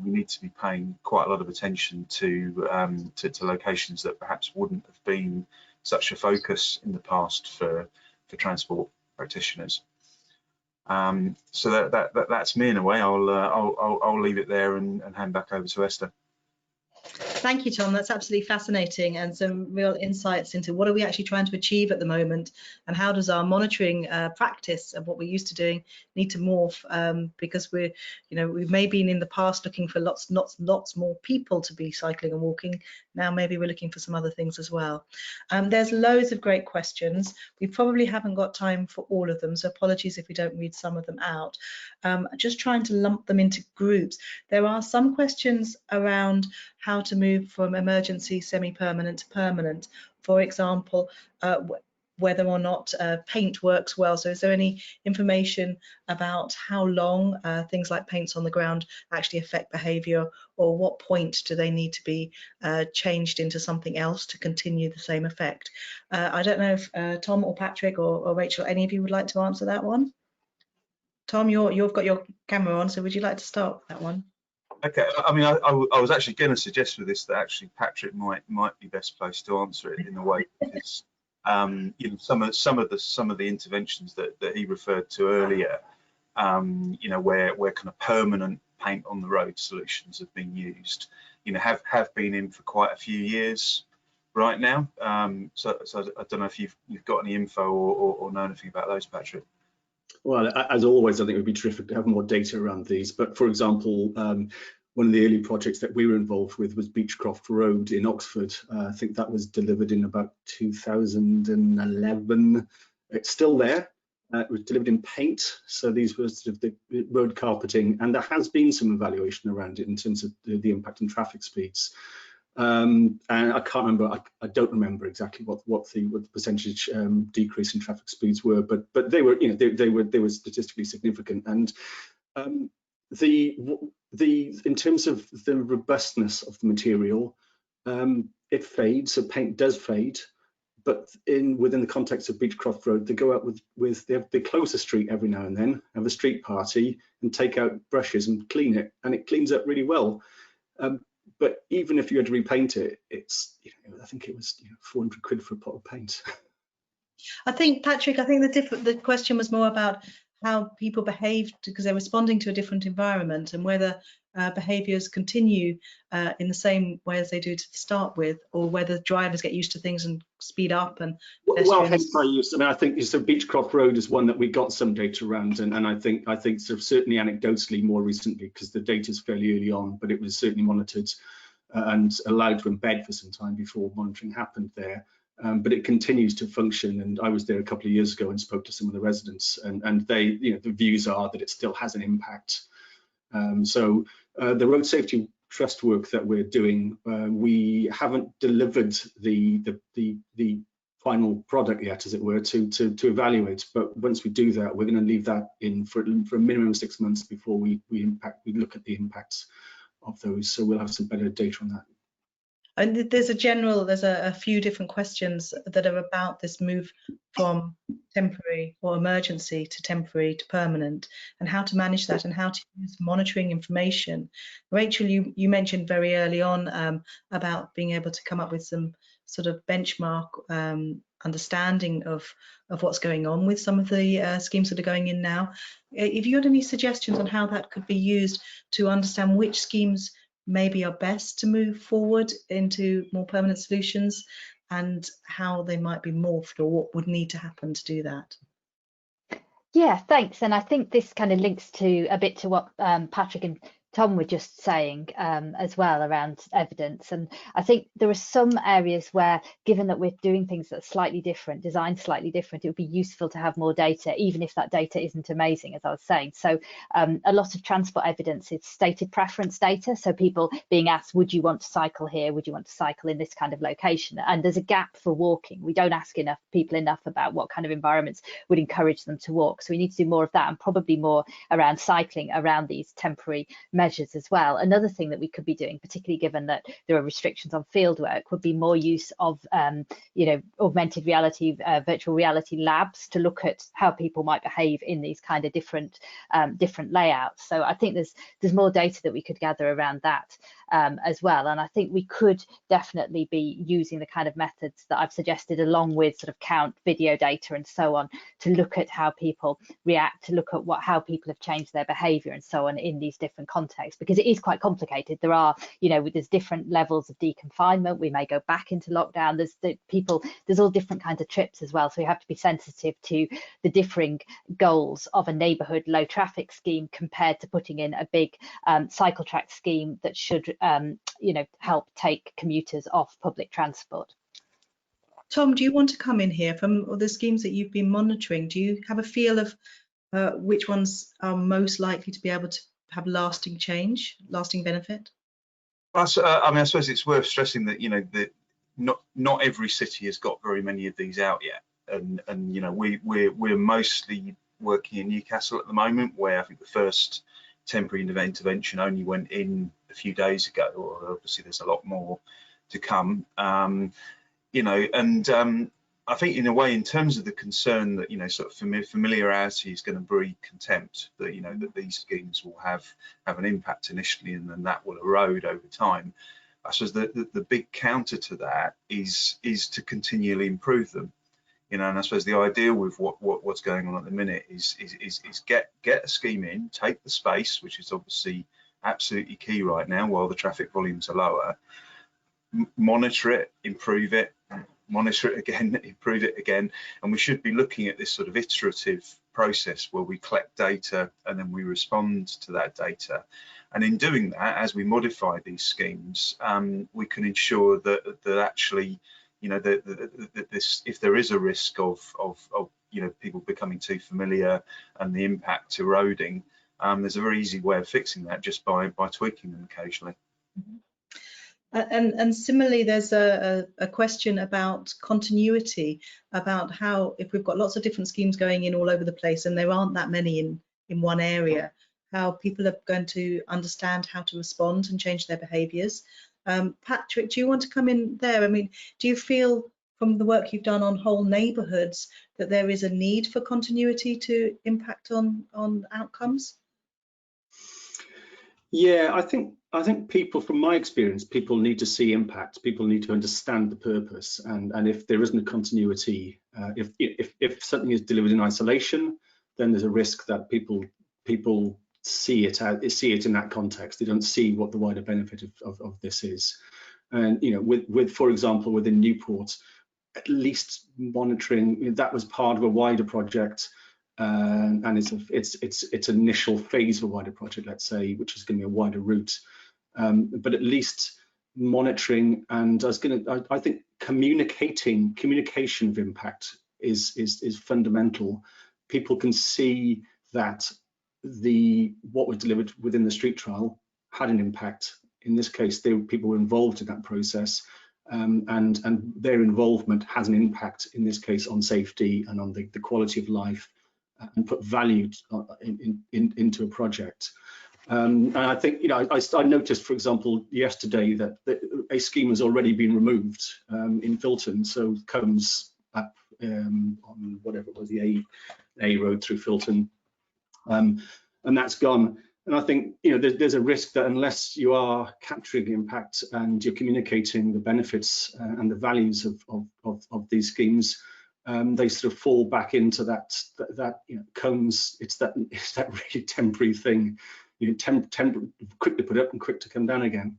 We need to be paying quite a lot of attention to locations that perhaps wouldn't have been such a focus in the past for transport practitioners. So that's me in a way. I'll leave it there and hand back over to Esther. Thank you, Tom. That's absolutely fascinating, and some real insights into what are we actually trying to achieve at the moment, and how does our monitoring practice of what we're used to doing need to morph, because we're, you know, we've maybe been in the past looking for lots more people to be cycling and walking. Now maybe we're looking for some other things as well. There's loads of great questions. We probably haven't got time for all of them, so apologies if we don't read some of them out. Just trying to lump them into groups. There are some questions around how to move from emergency semi-permanent to permanent. For example, whether or not paint works well. So is there any information about how long things like paints on the ground actually affect behaviour, or what point do they need to be changed into something else to continue the same effect? I don't know if Tom or Patrick or Rachel, any of you would like to answer that one? Tom, you've got your camera on, so would you like to start with that one? Okay, I mean, I was actually going to suggest with this that actually Patrick might be best placed to answer it in a way, because you know, some of the interventions that he referred to earlier, you know, where kind of permanent paint on the road solutions have been used, you know, have been in for quite a few years right now. So I don't know if you've got any info or know anything about those, Patrick. Well, as always, I think it would be terrific to have more data around these. But for example, one of the early projects that we were involved with was Beechcroft Road in Oxford. I think that was delivered in about 2011. It's still there. It was delivered in paint. So these were sort of the road carpeting, and there has been some evaluation around it in terms of the impact on traffic speeds. And I can't remember. I don't remember exactly what the percentage decrease in traffic speeds were, but they were, you know, they were statistically significant. And in terms of the robustness of the material, it fades. So paint does fade, but within the context of Beechcroft Road, they go out they close the street every now and then, have a street party, and take out brushes and clean it, and it cleans up really well. But even if you had to repaint it, it's, you know, I think it was, you know, 400 quid for a pot of paint. I think, Patrick, I think the question was more about how people behaved because they're responding to a different environment, and whether behaviours continue in the same way as they do to start with, or whether drivers get used to things and speed up. And well, hence my use. I mean, I think so. Beechcroft Road is one that we got some data around, and I think sort of certainly anecdotally more recently, because the data is fairly early on, but it was certainly monitored and allowed to embed for some time before monitoring happened there. But it continues to function, and I was there a couple of years ago and spoke to some of the residents, and they, you know, the views are that it still has an impact. So the road safety trust work that we're doing, we haven't delivered the final product yet, as it were, to evaluate. But once we do that, we're going to leave that in for a minimum of 6 months before we look at the impacts of those. So we'll have some better data on that. And there's a few different questions that are about this move from temporary or emergency to temporary to permanent, and how to manage that, and how to use monitoring information. Rachel, you mentioned very early on about being able to come up with some sort of benchmark understanding of what's going on with some of the schemes that are going in now. If you had any suggestions on how that could be used to understand which schemes maybe are best to move forward into more permanent solutions, and how they might be morphed, or what would need to happen to do that. Yeah, thanks. And I think this kind of links to a bit to what Patrick and Tom were just saying as well around evidence. And I think there are some areas where, given that we're doing things that are slightly different, designed slightly different, it would be useful to have more data, even if that data isn't amazing, as I was saying. So a lot of transport evidence is stated preference data. So people being asked, would you want to cycle here? Would you want to cycle in this kind of location? And there's a gap for walking. We don't ask people enough about what kind of environments would encourage them to walk. So we need to do more of that, and probably more around cycling around these temporary measures as well. Another thing that we could be doing, particularly given that there are restrictions on fieldwork, would be more use of you know, augmented reality, virtual reality labs to look at how people might behave in these kind of different layouts. So I think there's more data that we could gather around that as well. And I think we could definitely be using the kind of methods that I've suggested, along with sort of count video data and so on, to look at how people react, to look at how people have changed their behavior and so on in these different contexts, because it is quite complicated. There are, you know, there's different levels of deconfinement. We may go back into lockdown. There's all different kinds of trips as well. So we have to be sensitive to the differing goals of a neighbourhood low traffic scheme compared to putting in a big cycle track scheme that should you know, help take commuters off public transport. Tom, do you want to come in here? From the schemes that you've been monitoring, do you have a feel of which ones are most likely to be able to have lasting change, lasting benefit? I mean, I suppose it's worth stressing that, you know, that not every city has got very many of these out yet, and you know, we're mostly working in Newcastle at the moment, where I think the first temporary intervention only went in a few days ago, or obviously there's a lot more to come. You know, and I think in a way, in terms of the concern that, you know, sort of familiarity is going to breed contempt, that, you know, that these schemes will have an impact initially, and then that will erode over time. I suppose the big counter to that is to continually improve them. You know, and I suppose the idea with what's going on at the minute is get a scheme in, take the space, which is obviously absolutely key right now while the traffic volumes are lower. Monitor it, improve it, monitor it again, improve it again, and we should be looking at this sort of iterative process where we collect data and then we respond to that data. And in doing that, as we modify these schemes, we can ensure that actually, you know, that this, if there is a risk of you know, people becoming too familiar and the impact eroding, there's a very easy way of fixing that just by tweaking them occasionally. And similarly, there's a question about continuity, about how, if we've got lots of different schemes going in all over the place and there aren't that many in one area, how people are going to understand how to respond and change their behaviours. Patrick, do you want to come in there? I mean, do you feel from the work you've done on whole neighbourhoods that there is a need for continuity to impact on outcomes? Yeah, I think people, from my experience, people need to see impact. People need to understand the purpose, and if there isn't a continuity, if something is delivered in isolation, then there's a risk that people see it in that context. They don't see what the wider benefit of this is. And you know, with for example, within Newport, at least monitoring, that was part of a wider project. And it's an initial phase of a wider project, let's say, which is going to be a wider route. But at least monitoring, and I think communication of impact is fundamental. People can see that what was delivered within the street trial had an impact. In this case, people were involved in that process, and their involvement has an impact, in this case, on safety and on the quality of life, and put value into a project. And I think, you know, I noticed, for example, yesterday that a scheme has already been removed in Filton. So comes up on whatever it was, the A road through Filton, and that's gone. And I think, you know, there's a risk that unless you are capturing the impact and you're communicating the benefits and the values of these schemes, they sort of fall back into that you know, cones. It's that really temporary thing, you know, quick to put up and quick to come down again.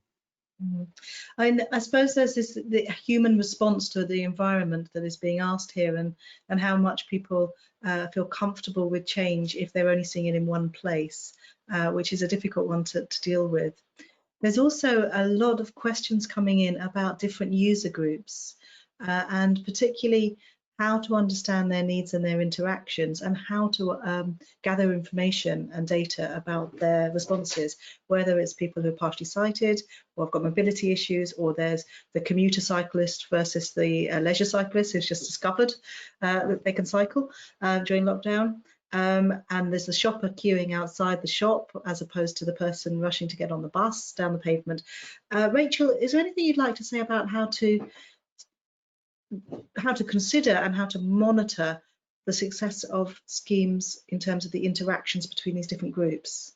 I suppose there's the human response to the environment that is being asked here, and how much people feel comfortable with change if they're only seeing it in one place, which is a difficult one to deal with. There's also a lot of questions coming in about different user groups, and particularly how to understand their needs and their interactions, and how to gather information and data about their responses, whether it's people who are partially sighted or have got mobility issues, or there's the commuter cyclist versus the leisure cyclist who's just discovered that they can cycle during lockdown. And there's the shopper queuing outside the shop as opposed to the person rushing to get on the bus down the pavement. Rachel, is there anything you'd like to say about how to consider and how to monitor the success of schemes in terms of the interactions between these different groups?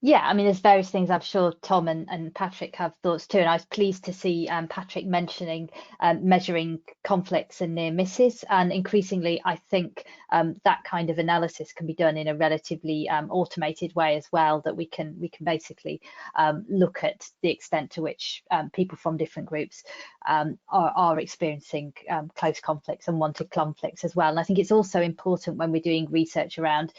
Yeah, I mean, there's various things I'm sure Tom and Patrick have thoughts too, and I was pleased to see Patrick mentioning measuring conflicts and near misses, and increasingly I think that kind of analysis can be done in a relatively automated way as well, that we can basically look at the extent to which people from different groups are experiencing close conflicts and wanted conflicts as well. And I think it's also important when we're doing research around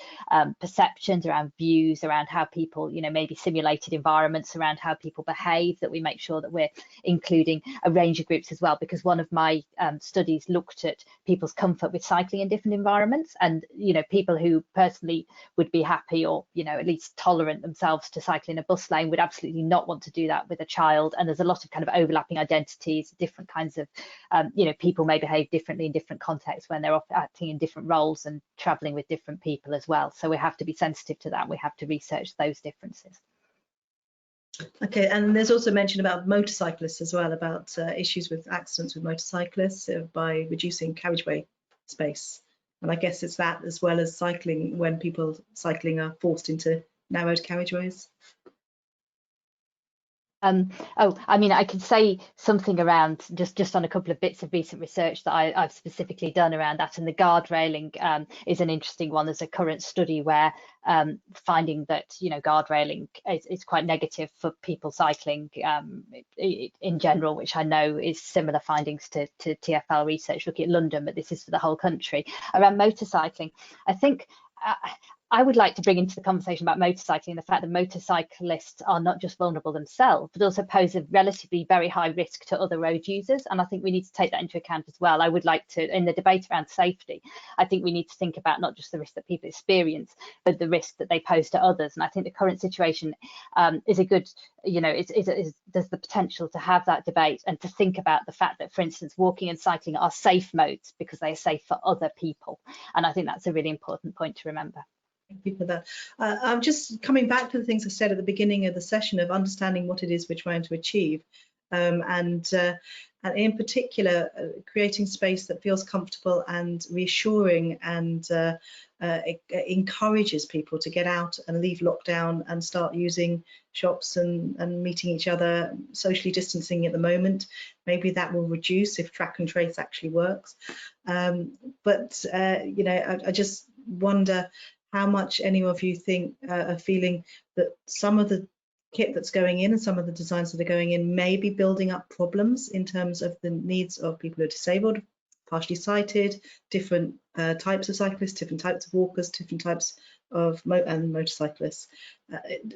perceptions, around views, around how people, you know, maybe simulated environments around how people behave, that we make sure that we're including a range of groups as well, because one of my studies looked at people's comfort with cycling in different environments, and, you know, people who personally would be happy, or, you know, at least tolerant themselves to cycle in a bus lane, would absolutely not want to do that with a child. And there's a lot of kind of overlapping identities, different kinds of, you know, people may behave differently in different contexts when they're acting in different roles and traveling with different people as well. So we have to be sensitive to that. We have to research those differences. Okay, and there's also mention about motorcyclists as well, about issues with accidents with motorcyclists by reducing carriageway space. And I guess it's that as well as cycling, when people cycling are forced into narrowed carriageways. Oh, I mean, I can say something around just on a couple of bits of recent research that I've specifically done around that, and the guard railing is an interesting one. There's a current study where finding that guard railing is quite negative for people cycling in general, which I know is similar findings to TfL research looking at London, but this is for the whole country. Around motorcycling, I think I would like to bring into the conversation about motorcycling the fact that motorcyclists are not just vulnerable themselves, but also pose a relatively very high risk to other road users. And I think we need to take that into account as well. I would like to, in the debate around safety, I think we need to think about not just the risk that people experience, but the risk that they pose to others. And I think the current situation is a good, there's the potential to have that debate and to think about the fact that, for instance, walking and cycling are safe modes because they are safe for other people. And I think that's a really important point to remember. Thank you for that. I'm just coming back to the things I said at the beginning of the session of understanding what it is we're trying to achieve, and in particular, creating space that feels comfortable and reassuring and encourages people to get out and leave lockdown and start using shops and meeting each other, socially distancing at the moment. Maybe that will reduce if track and trace actually works. But I just wonder how much any of you think are feeling that some of the kit that's going in and some of the designs that are going in may be building up problems in terms of the needs of people who are disabled, partially sighted, different types of cyclists, different types of walkers, different types of motorcyclists.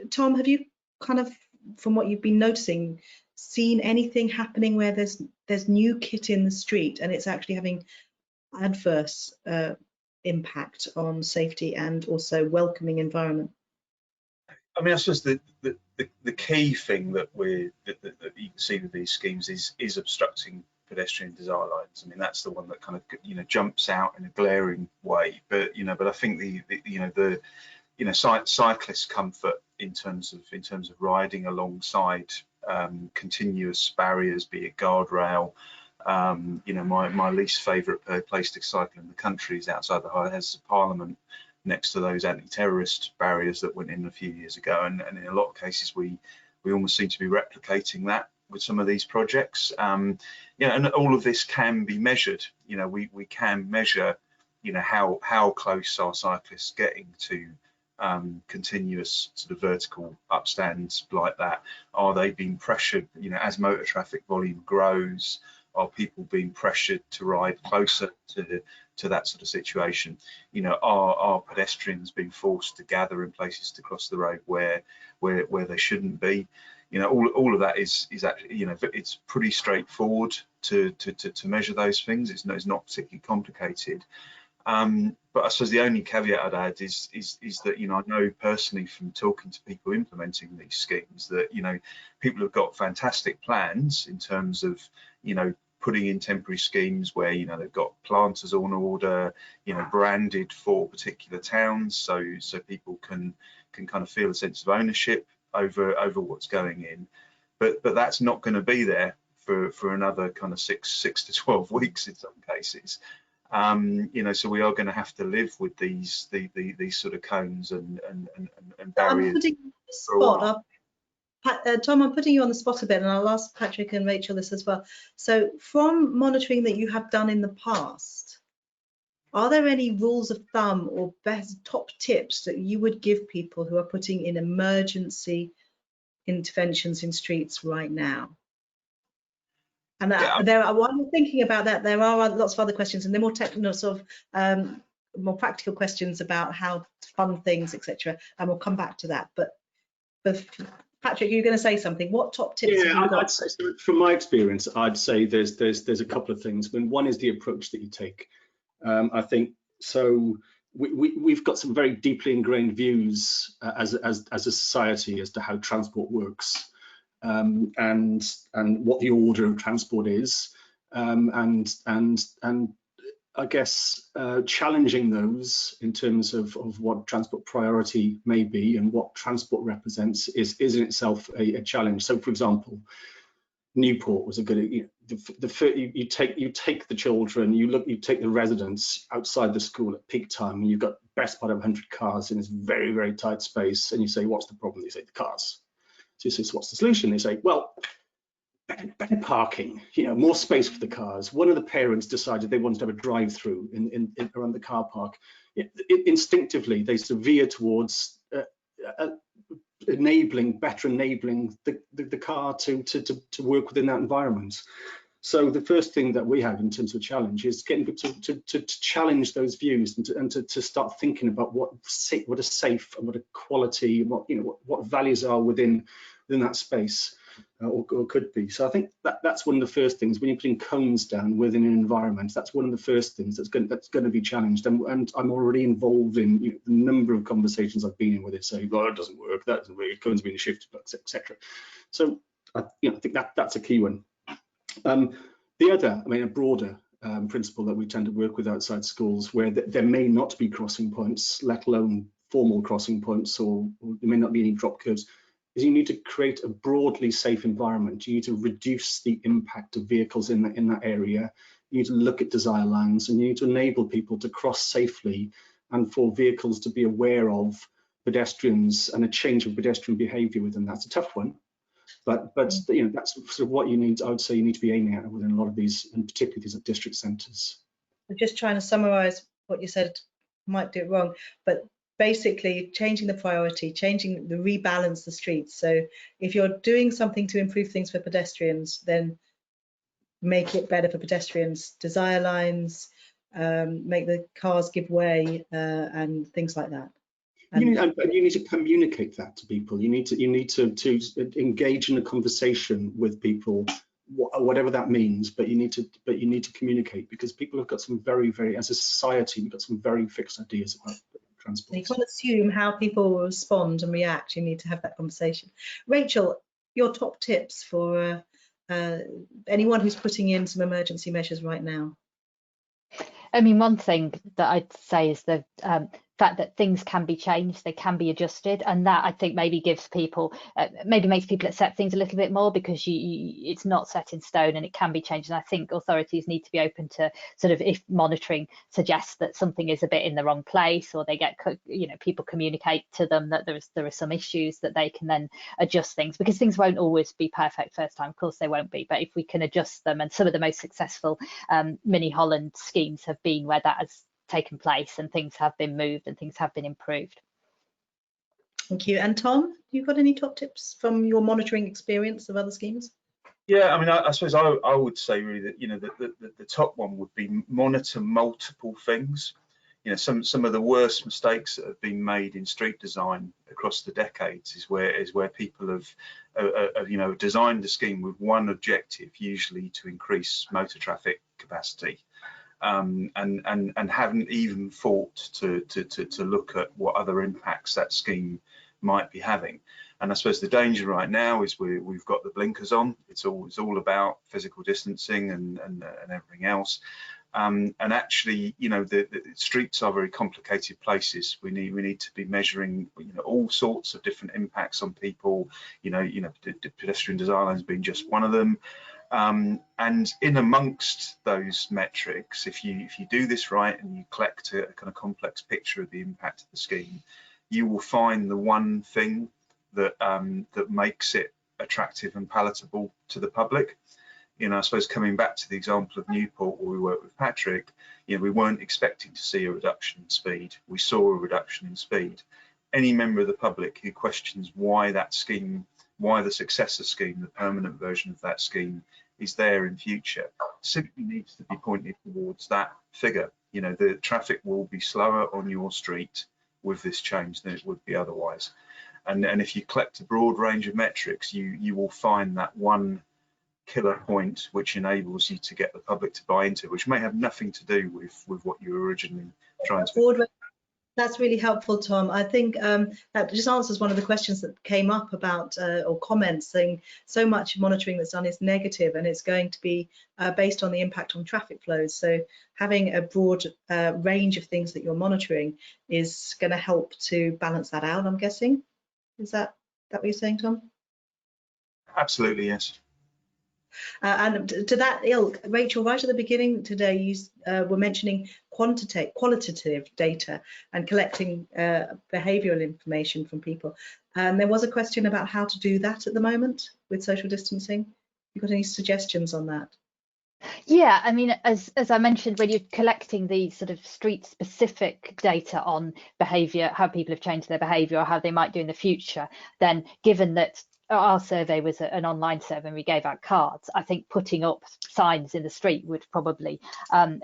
Tom, have you kind of, from what you've been noticing, seen anything happening where there's new kit in the street and it's actually having adverse impact on safety and also welcoming environment? I mean, I suppose the key thing that you can see with these schemes is obstructing pedestrian desire lines. I mean, that's the one that kind of jumps out in a glaring way. But I think the cyclist comfort in terms of riding alongside continuous barriers, be it guardrail. My least favourite place to cycle in the country is outside the Houses of Parliament, next to those anti-terrorist barriers that went in a few years ago, and in a lot of cases we almost seem to be replicating that with some of these projects. And all of this can be measured. We can measure how close are cyclists getting to continuous sort of vertical upstands like that. Are they being pressured as motor traffic volume grows? Are people being pressured to ride closer to that sort of situation? Are pedestrians being forced to gather in places to cross the road where they shouldn't be? All of that is actually, it's pretty straightforward to measure those things. It's not particularly complicated. But I suppose the only caveat I'd add is that I know personally from talking to people implementing these schemes that people have got fantastic plans in terms of putting in temporary schemes where they've got planters on order, branded for particular towns, so people can kind of feel a sense of ownership over what's going in. But that's not going to be there for another kind of six to 12 weeks in some cases. So we are going to have to live with these sort of cones and barriers. I'm putting you on the spot. Tom, I'm putting you on the spot a bit, and I'll ask Patrick and Rachel this as well. So from monitoring that you have done in the past, are there any rules of thumb or best top tips that you would give people who are putting in emergency interventions in streets right now? And while you're thinking about that, there are lots of other questions, and they're more technical, sort of more practical questions about how to fund things, etc. And we'll come back to that. But Patrick, you're going to say something. What top tips have you got? I'd say, so from my experience, I'd say there's a couple of things. I mean, one is the approach that you take. I think so. We've got some very deeply ingrained views as a society as to how transport works. And what the order of transport is, and I guess challenging those in terms of what transport priority may be and what transport represents is in itself a challenge. So, for example, Newport was a good. You take the children, you take the residents outside the school at peak time, and you've got best part of 100 cars in this very, very tight space, and you say, what's the problem? They say the cars. So what's the solution? They say, well, better parking, more space for the cars. One of the parents decided they wanted to have a drive-through in around the car park. Instinctively, they sort of veer towards better enabling the car to work within that environment. So the first thing that we have in terms of a challenge is getting people to challenge those views and to start thinking about what is safe and what a quality, what values are within that space, or could be. So I think that's one of the first things when you're putting cones down within an environment. That's one of the first things that's going to be challenged. And I'm already involved in the number of conversations I've been in with it, saying, "Oh, it doesn't work. That doesn't work. Cones being shifted, etc." So I think that's a key one. The other, a broader principle that we tend to work with outside schools, where there may not be crossing points, let alone formal crossing points, or there may not be any drop curves, is you need to create a broadly safe environment. You need to reduce the impact of vehicles in that area. You need to look at desire lines, and you need to enable people to cross safely, and for vehicles to be aware of pedestrians and a change of pedestrian behaviour within that. It's a tough one. But that's sort of what you need. I would say you need to be aiming at within a lot of these, and particularly these district centres. I'm just trying to summarise what you said. Might do it wrong, but basically changing the priority, rebalance the streets. So if you're doing something to improve things for pedestrians, then make it better for pedestrians. Desire lines, make the cars give way, and things like that. And you need to communicate that to people. You need to engage in a conversation with people, whatever that means. But you need to communicate, because people have got some very, as a society, we've got some very fixed ideas about transport. You can't assume how people will respond and react. You need to have that conversation. Rachel, your top tips for anyone who's putting in some emergency measures right now? One thing that I'd say is the fact that things can be changed, they can be adjusted, and that I think maybe gives people, maybe makes people accept things a little bit more, because it's not set in stone and it can be changed. And I think authorities need to be open to sort of, if monitoring suggests that something is a bit in the wrong place, or they get, people communicate to them that there are some issues, that they can then adjust things, because things won't always be perfect first time. Of course they won't be, but if we can adjust them, and some of the most successful mini Holland schemes have been where that has taken place and things have been moved and things have been improved. Thank you. And Tom, you got any top tips from your monitoring experience of other schemes? Yeah, I suppose I would say really that the top one would be monitor multiple things. Some of the worst mistakes that have been made in street design across the decades is where people have designed a scheme with one objective, usually to increase motor traffic capacity. And haven't even thought to look at what other impacts that scheme might be having. And I suppose the danger right now is we've got the blinkers on. It's all about physical distancing and everything else. And actually, the streets are very complicated places. We need to be measuring, all sorts of different impacts on people. The pedestrian desire lines being just one of them. And in amongst those metrics, if you do this right and you collect a kind of complex picture of the impact of the scheme, you will find the one thing that makes it attractive and palatable to the public. I suppose coming back to the example of Newport, where we worked with Patrick, we weren't expecting to see a reduction in speed. We saw a reduction in speed. Any member of the public who questions why that scheme, why the successor scheme, the permanent version of that scheme, is there in future, simply needs to be pointed towards that figure. The traffic will be slower on your street with this change than it would be otherwise. And if you collect a broad range of metrics, you will find that one killer point which enables you to get the public to buy into, which may have nothing to do with what you were originally trying to do. That's really helpful, Tom. I think that just answers one of the questions that came up about, or comments saying so much monitoring that's done is negative, and it's going to be based on the impact on traffic flows. So having a broad range of things that you're monitoring is going to help to balance that out, I'm guessing. Is that what you're saying, Tom? Absolutely, yes. And to that ilk, Rachel, right at the beginning today, you were mentioning qualitative data and collecting behavioural information from people. And there was a question about how to do that at the moment with social distancing. You got any suggestions on that? Yeah, I mean, as I mentioned, when you're collecting the sort of street-specific data on behaviour, how people have changed their behaviour or how they might do in the future, then given that our survey was an online survey and we gave out cards, I think putting up signs in the street would probably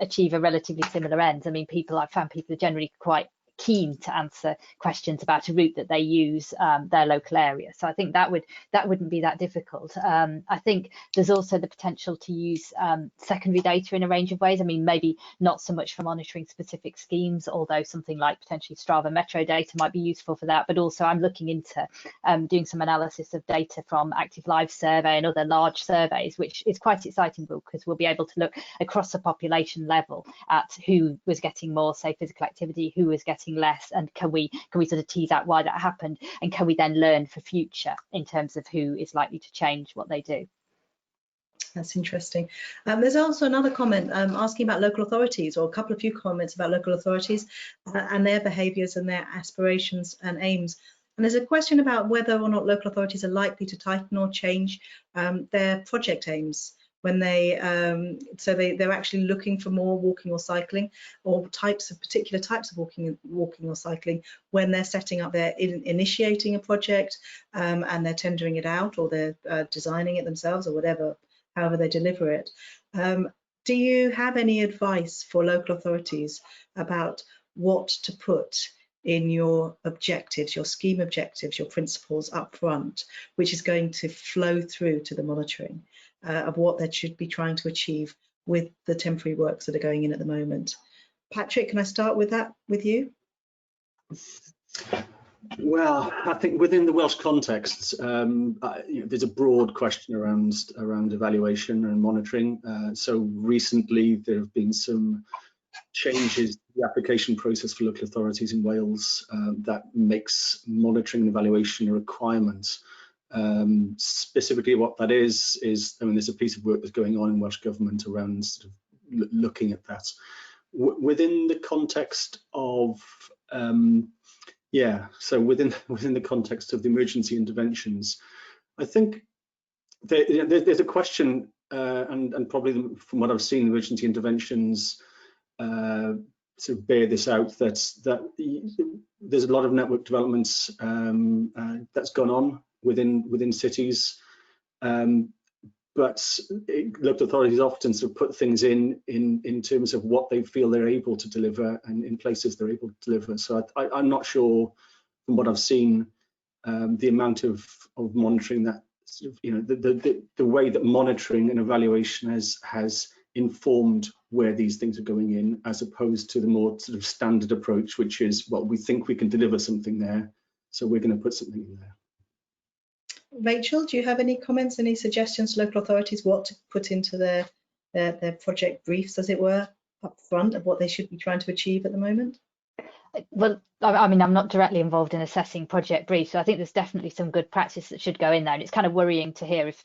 achieve a relatively similar end. I mean, I found people are generally quite keen to answer questions about a route that they use their local area. So I think that wouldn't be that difficult. I think there's also the potential to use secondary data in a range of ways. I mean, maybe not so much for monitoring specific schemes, although something like potentially Strava Metro data might be useful for that. But also I'm looking into doing some analysis of data from Active Live Survey and other large surveys, which is quite exciting because we'll be able to look across a population level at who was getting more, say, physical activity, who was getting less, and can we sort of tease out why that happened, and can we then learn for future in terms of who is likely to change what they do. That's interesting. There's also another comment asking about local authorities, or a few comments about local authorities and their behaviours and their aspirations and aims. And there's a question about whether or not local authorities are likely to tighten or change their project aims when they're actually looking for more walking or cycling, or particular types of walking or cycling when they're setting up, they're initiating a project and they're tendering it out, or they're designing it themselves, or whatever, however they deliver it. Do you have any advice for local authorities about what to put in your objectives, your scheme objectives, your principles up front, which is going to flow through to the monitoring of what they should be trying to achieve with the temporary works that are going in at the moment? Patrick, can I start with that with you? Well, I think within the Welsh context, there's a broad question around evaluation and monitoring. So recently there have been some changes to the application process for local authorities in Wales that makes monitoring and evaluation a requirement. Specifically what that is, I mean, there's a piece of work that's going on in Welsh Government around sort of looking at that. Within the context of, so within the context of the emergency interventions, I think there's a question, and probably from what I've seen, emergency interventions to bear this out, that there's a lot of network developments that's gone on within cities, but local authorities often sort of put things in terms of what they feel they're able to deliver and in places they're able to deliver. So I'm not sure from what I've seen the amount of monitoring that sort of, the way that monitoring and evaluation has informed where these things are going in, as opposed to the more sort of standard approach, which is, well, we think we can deliver something there, so we're going to put something in there. Rachel, do you have any comments, any suggestions to local authorities what to put into their project briefs, as it were, up front of what they should be trying to achieve at the moment? Well, I mean, I'm not directly involved in assessing project briefs, so I think there's definitely some good practice that should go in there. And it's kind of worrying to hear if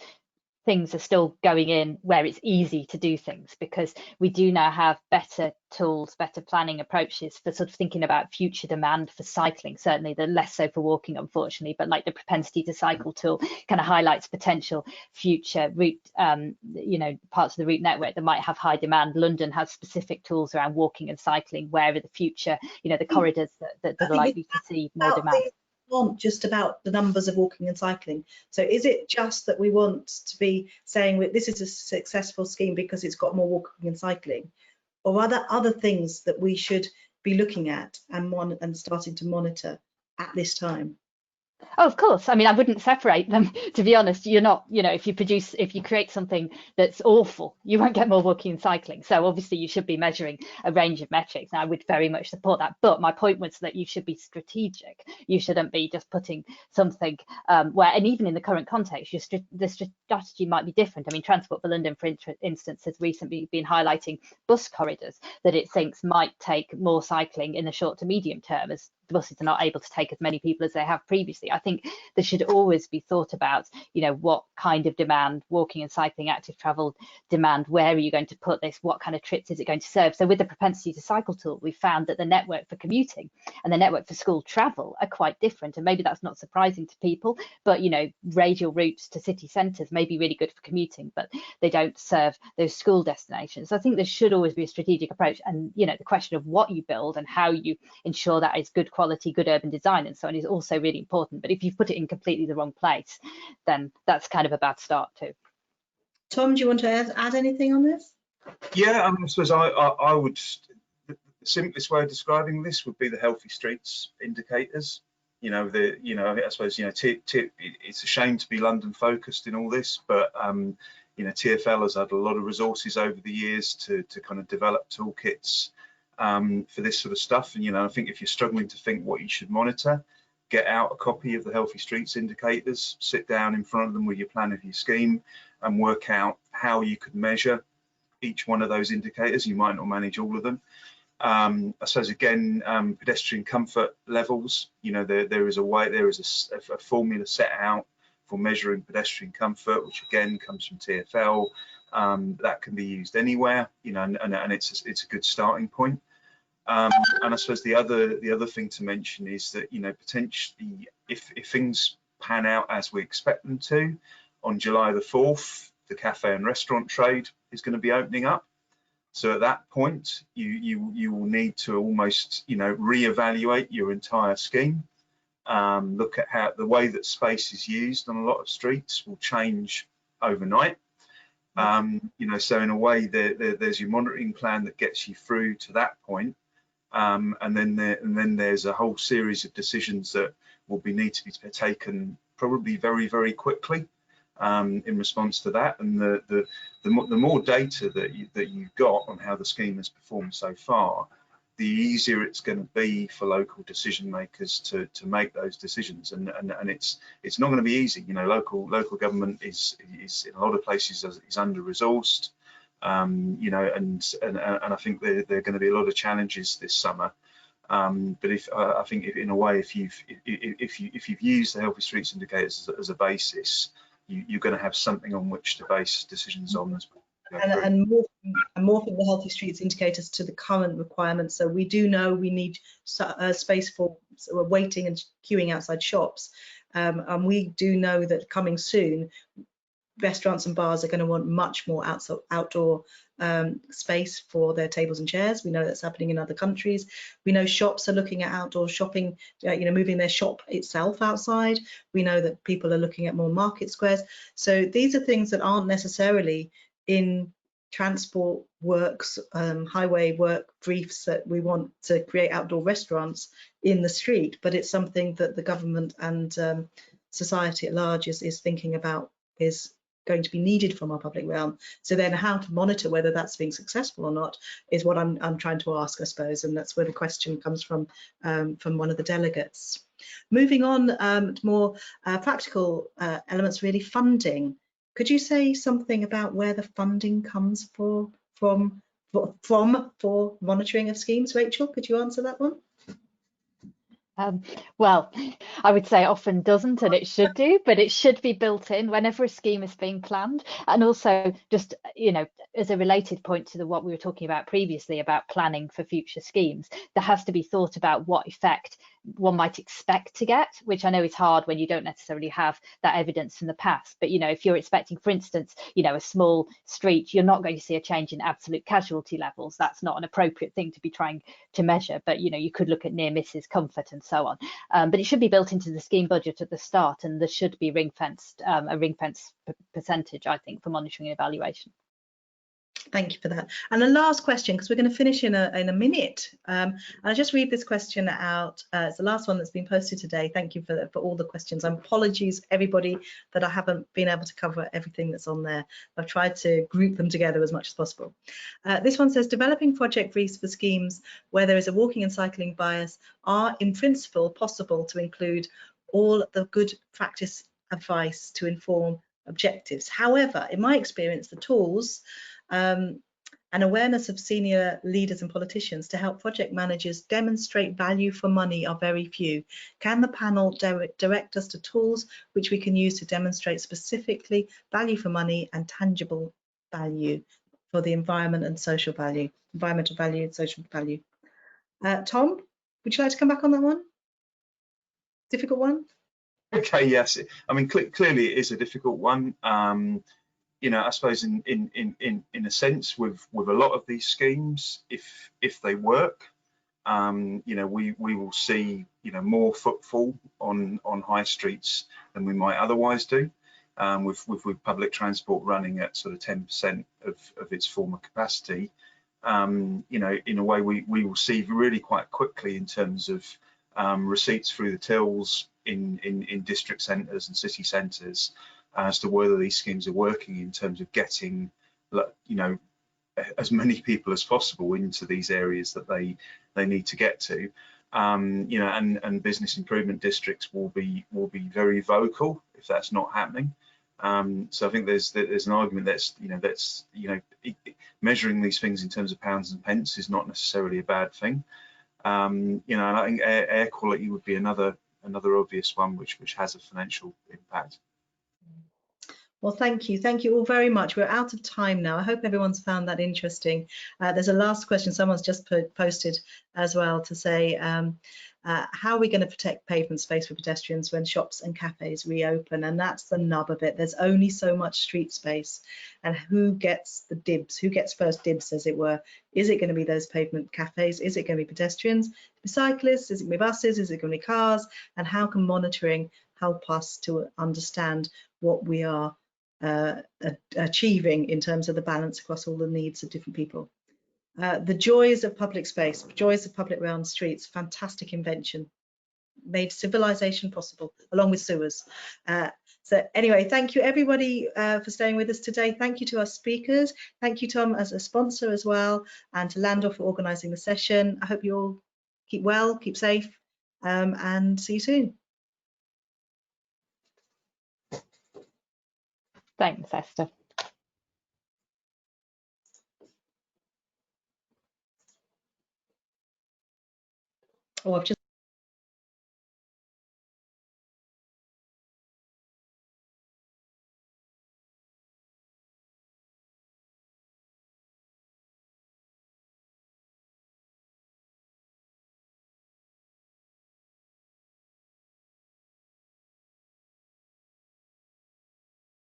things are still going in where it's easy to do things, because we do now have better tools, better planning approaches for sort of thinking about future demand for cycling. Certainly the less so for walking, unfortunately, but like the propensity to cycle tool kind of highlights potential future route, parts of the route network that might have high demand. London has specific tools around walking and cycling, where are the future, the corridors that are likely to see more demand. Want just about the numbers of walking and cycling. So is it just that we want to be saying this is a successful scheme because it's got more walking and cycling, or are there other things that we should be looking at and starting to monitor at this time? Oh, of course. I mean, I wouldn't separate them, to be honest. You're not, if you create something that's awful, you won't get more walking and cycling. So obviously you should be measuring a range of metrics. And I would very much support that. But my point was that you should be strategic. You shouldn't be just putting something where, and even in the current context, the strategy might be different. I mean, Transport for London, for instance, has recently been highlighting bus corridors that it thinks might take more cycling in the short to medium term, as the buses are not able to take as many people as they have previously. I think there should always be thought about, you know, what kind of demand, walking and cycling, active travel demand, where are you going to put this, what kind of trips is it going to serve? So with the propensity to cycle tool, we found that the network for commuting and the network for school travel are quite different, and maybe that's not surprising to people, but you know, radial routes to city centres may be really good for commuting, but they don't serve those school destinations. So I think there should always be a strategic approach, and you know, the question of what you build and how you ensure that is good quality, good urban design and so on is also really important. But if you've put it in completely the wrong place, then that's kind of a bad start too. Tom, do you want to add anything on this? Yeah, I suppose I would, the simplest way of describing this would be the healthy streets indicators. You know, I suppose, you know, it's a shame to be London focused in all this, but you know, TfL has had a lot of resources over the years to kind of develop toolkits for this sort of stuff. And you know, I think if you're struggling to think what you should monitor, get out a copy of the healthy streets indicators, sit down in front of them with your plan of your scheme, and work out how you could measure each one of those indicators. You might not manage all of them. I suppose again, pedestrian comfort levels. You know, there is a formula set out for measuring pedestrian comfort, which again comes from TfL. That can be used anywhere. You know, and it's a good starting point. And I suppose the other thing to mention is that, you know, potentially if things pan out as we expect them to, on July the 4th, the cafe and restaurant trade is going to be opening up. So at that point, you will need to almost, you know, re-evaluate your entire scheme. Look at how the way that space is used on a lot of streets will change overnight. You know, so in a way, there's your monitoring plan that gets you through to that point. And then there's a whole series of decisions that will need to be taken probably very, very quickly in response to that. And the more data that you've got on how the scheme has performed so far, the easier it's going to be for local decision makers to make those decisions. And it's not going to be easy. You know, local government is in a lot of places is under resourced. You know, and I think there are going to be a lot of challenges this summer. But I think in a way, if you've used the healthy streets indicators as a basis, you're going to have something on which to base decisions on as well. And morphing the healthy streets indicators to the current requirements. So we do know we need space for waiting and queuing outside shops, and we do know that coming soon, restaurants and bars are going to want much more outdoor space for their tables and chairs. We know that's happening in other countries. We know shops are looking at outdoor shopping, you know, moving their shop itself outside. We know that people are looking at more market squares. So these are things that aren't necessarily in transport works, highway work briefs that we want to create outdoor restaurants in the street, but it's something that the government and society at large is thinking about, is going to be needed from our public realm. So then how to monitor whether that's being successful or not is what I'm trying to ask, I suppose, and that's where the question comes from one of the delegates. Moving on to more practical elements, really, funding. Could you say something about where the funding comes from for monitoring of schemes? Rachel, could you answer that one? Well, I would say often doesn't, and it should do, but it should be built in whenever a scheme is being planned. And also, just, you know, as a related point to what we were talking about previously about planning for future schemes, there has to be thought about what effect one might expect to get, which I know is hard when you don't necessarily have that evidence from the past. But, you know, if you're expecting, for instance, you know, a small street, you're not going to see a change in absolute casualty levels. That's not an appropriate thing to be trying to measure. But, you know, you could look at near misses, comfort and so on. But it should be built into the scheme budget at the start, and there should be a ring-fenced percentage, I think, for monitoring and evaluation. Thank you for that. And the last question, because we're going to finish in a minute. I'll just read this question out. It's the last one that's been posted today. Thank you for all the questions. Apologies, everybody, that I haven't been able to cover everything that's on there. I've tried to group them together as much as possible. This one says, developing project briefs for schemes where there is a walking and cycling bias are in principle possible to include all the good practice advice to inform objectives. However, in my experience, the tools and awareness of senior leaders and politicians to help project managers demonstrate value for money are very few. Can the panel direct us to tools which we can use to demonstrate specifically value for money and tangible value for the environment and social value, environmental value and social value? Tom, would you like to come back on that one? Difficult one? Okay, yes. I mean, clearly it is a difficult one. You know, I suppose in a sense, with a lot of these schemes, if they work, you know, we will see, you know, more footfall on high streets than we might otherwise do. With public transport running at sort of 10% of its former capacity, you know, in a way we will see really quite quickly in terms of receipts through the tills in district centres and city centres as to whether these schemes are working in terms of getting, you know, as many people as possible into these areas that they need to get to. You know, and business improvement districts will be very vocal if that's not happening. So I think there's an argument that's measuring these things in terms of pounds and pence is not necessarily a bad thing. You know, and I think air quality would be another obvious one which has a financial impact. Well, thank you all very much. We're out of time now. I hope everyone's found that interesting. There's a last question someone's just posted as well to say, how are we going to protect pavement space for pedestrians when shops and cafes reopen? And that's the nub of it. There's only so much street space, and who gets the dibs? Who gets first dibs, as it were? Is it going to be those pavement cafes? Is it going to be pedestrians, cyclists? Is it going to be buses? Is it going to be cars? And how can monitoring help us to understand what we are achieving in terms of the balance across all the needs of different people? The joys of public space, joys of public realm streets, fantastic invention, made civilization possible, along with sewers. So anyway, thank you everybody for staying with us today. Thank you to our speakers. Thank you, Tom, as a sponsor as well, and to Landor for organising the session. I hope you all keep well, keep safe, and see you soon. Thanks, Esther. Oh, I've just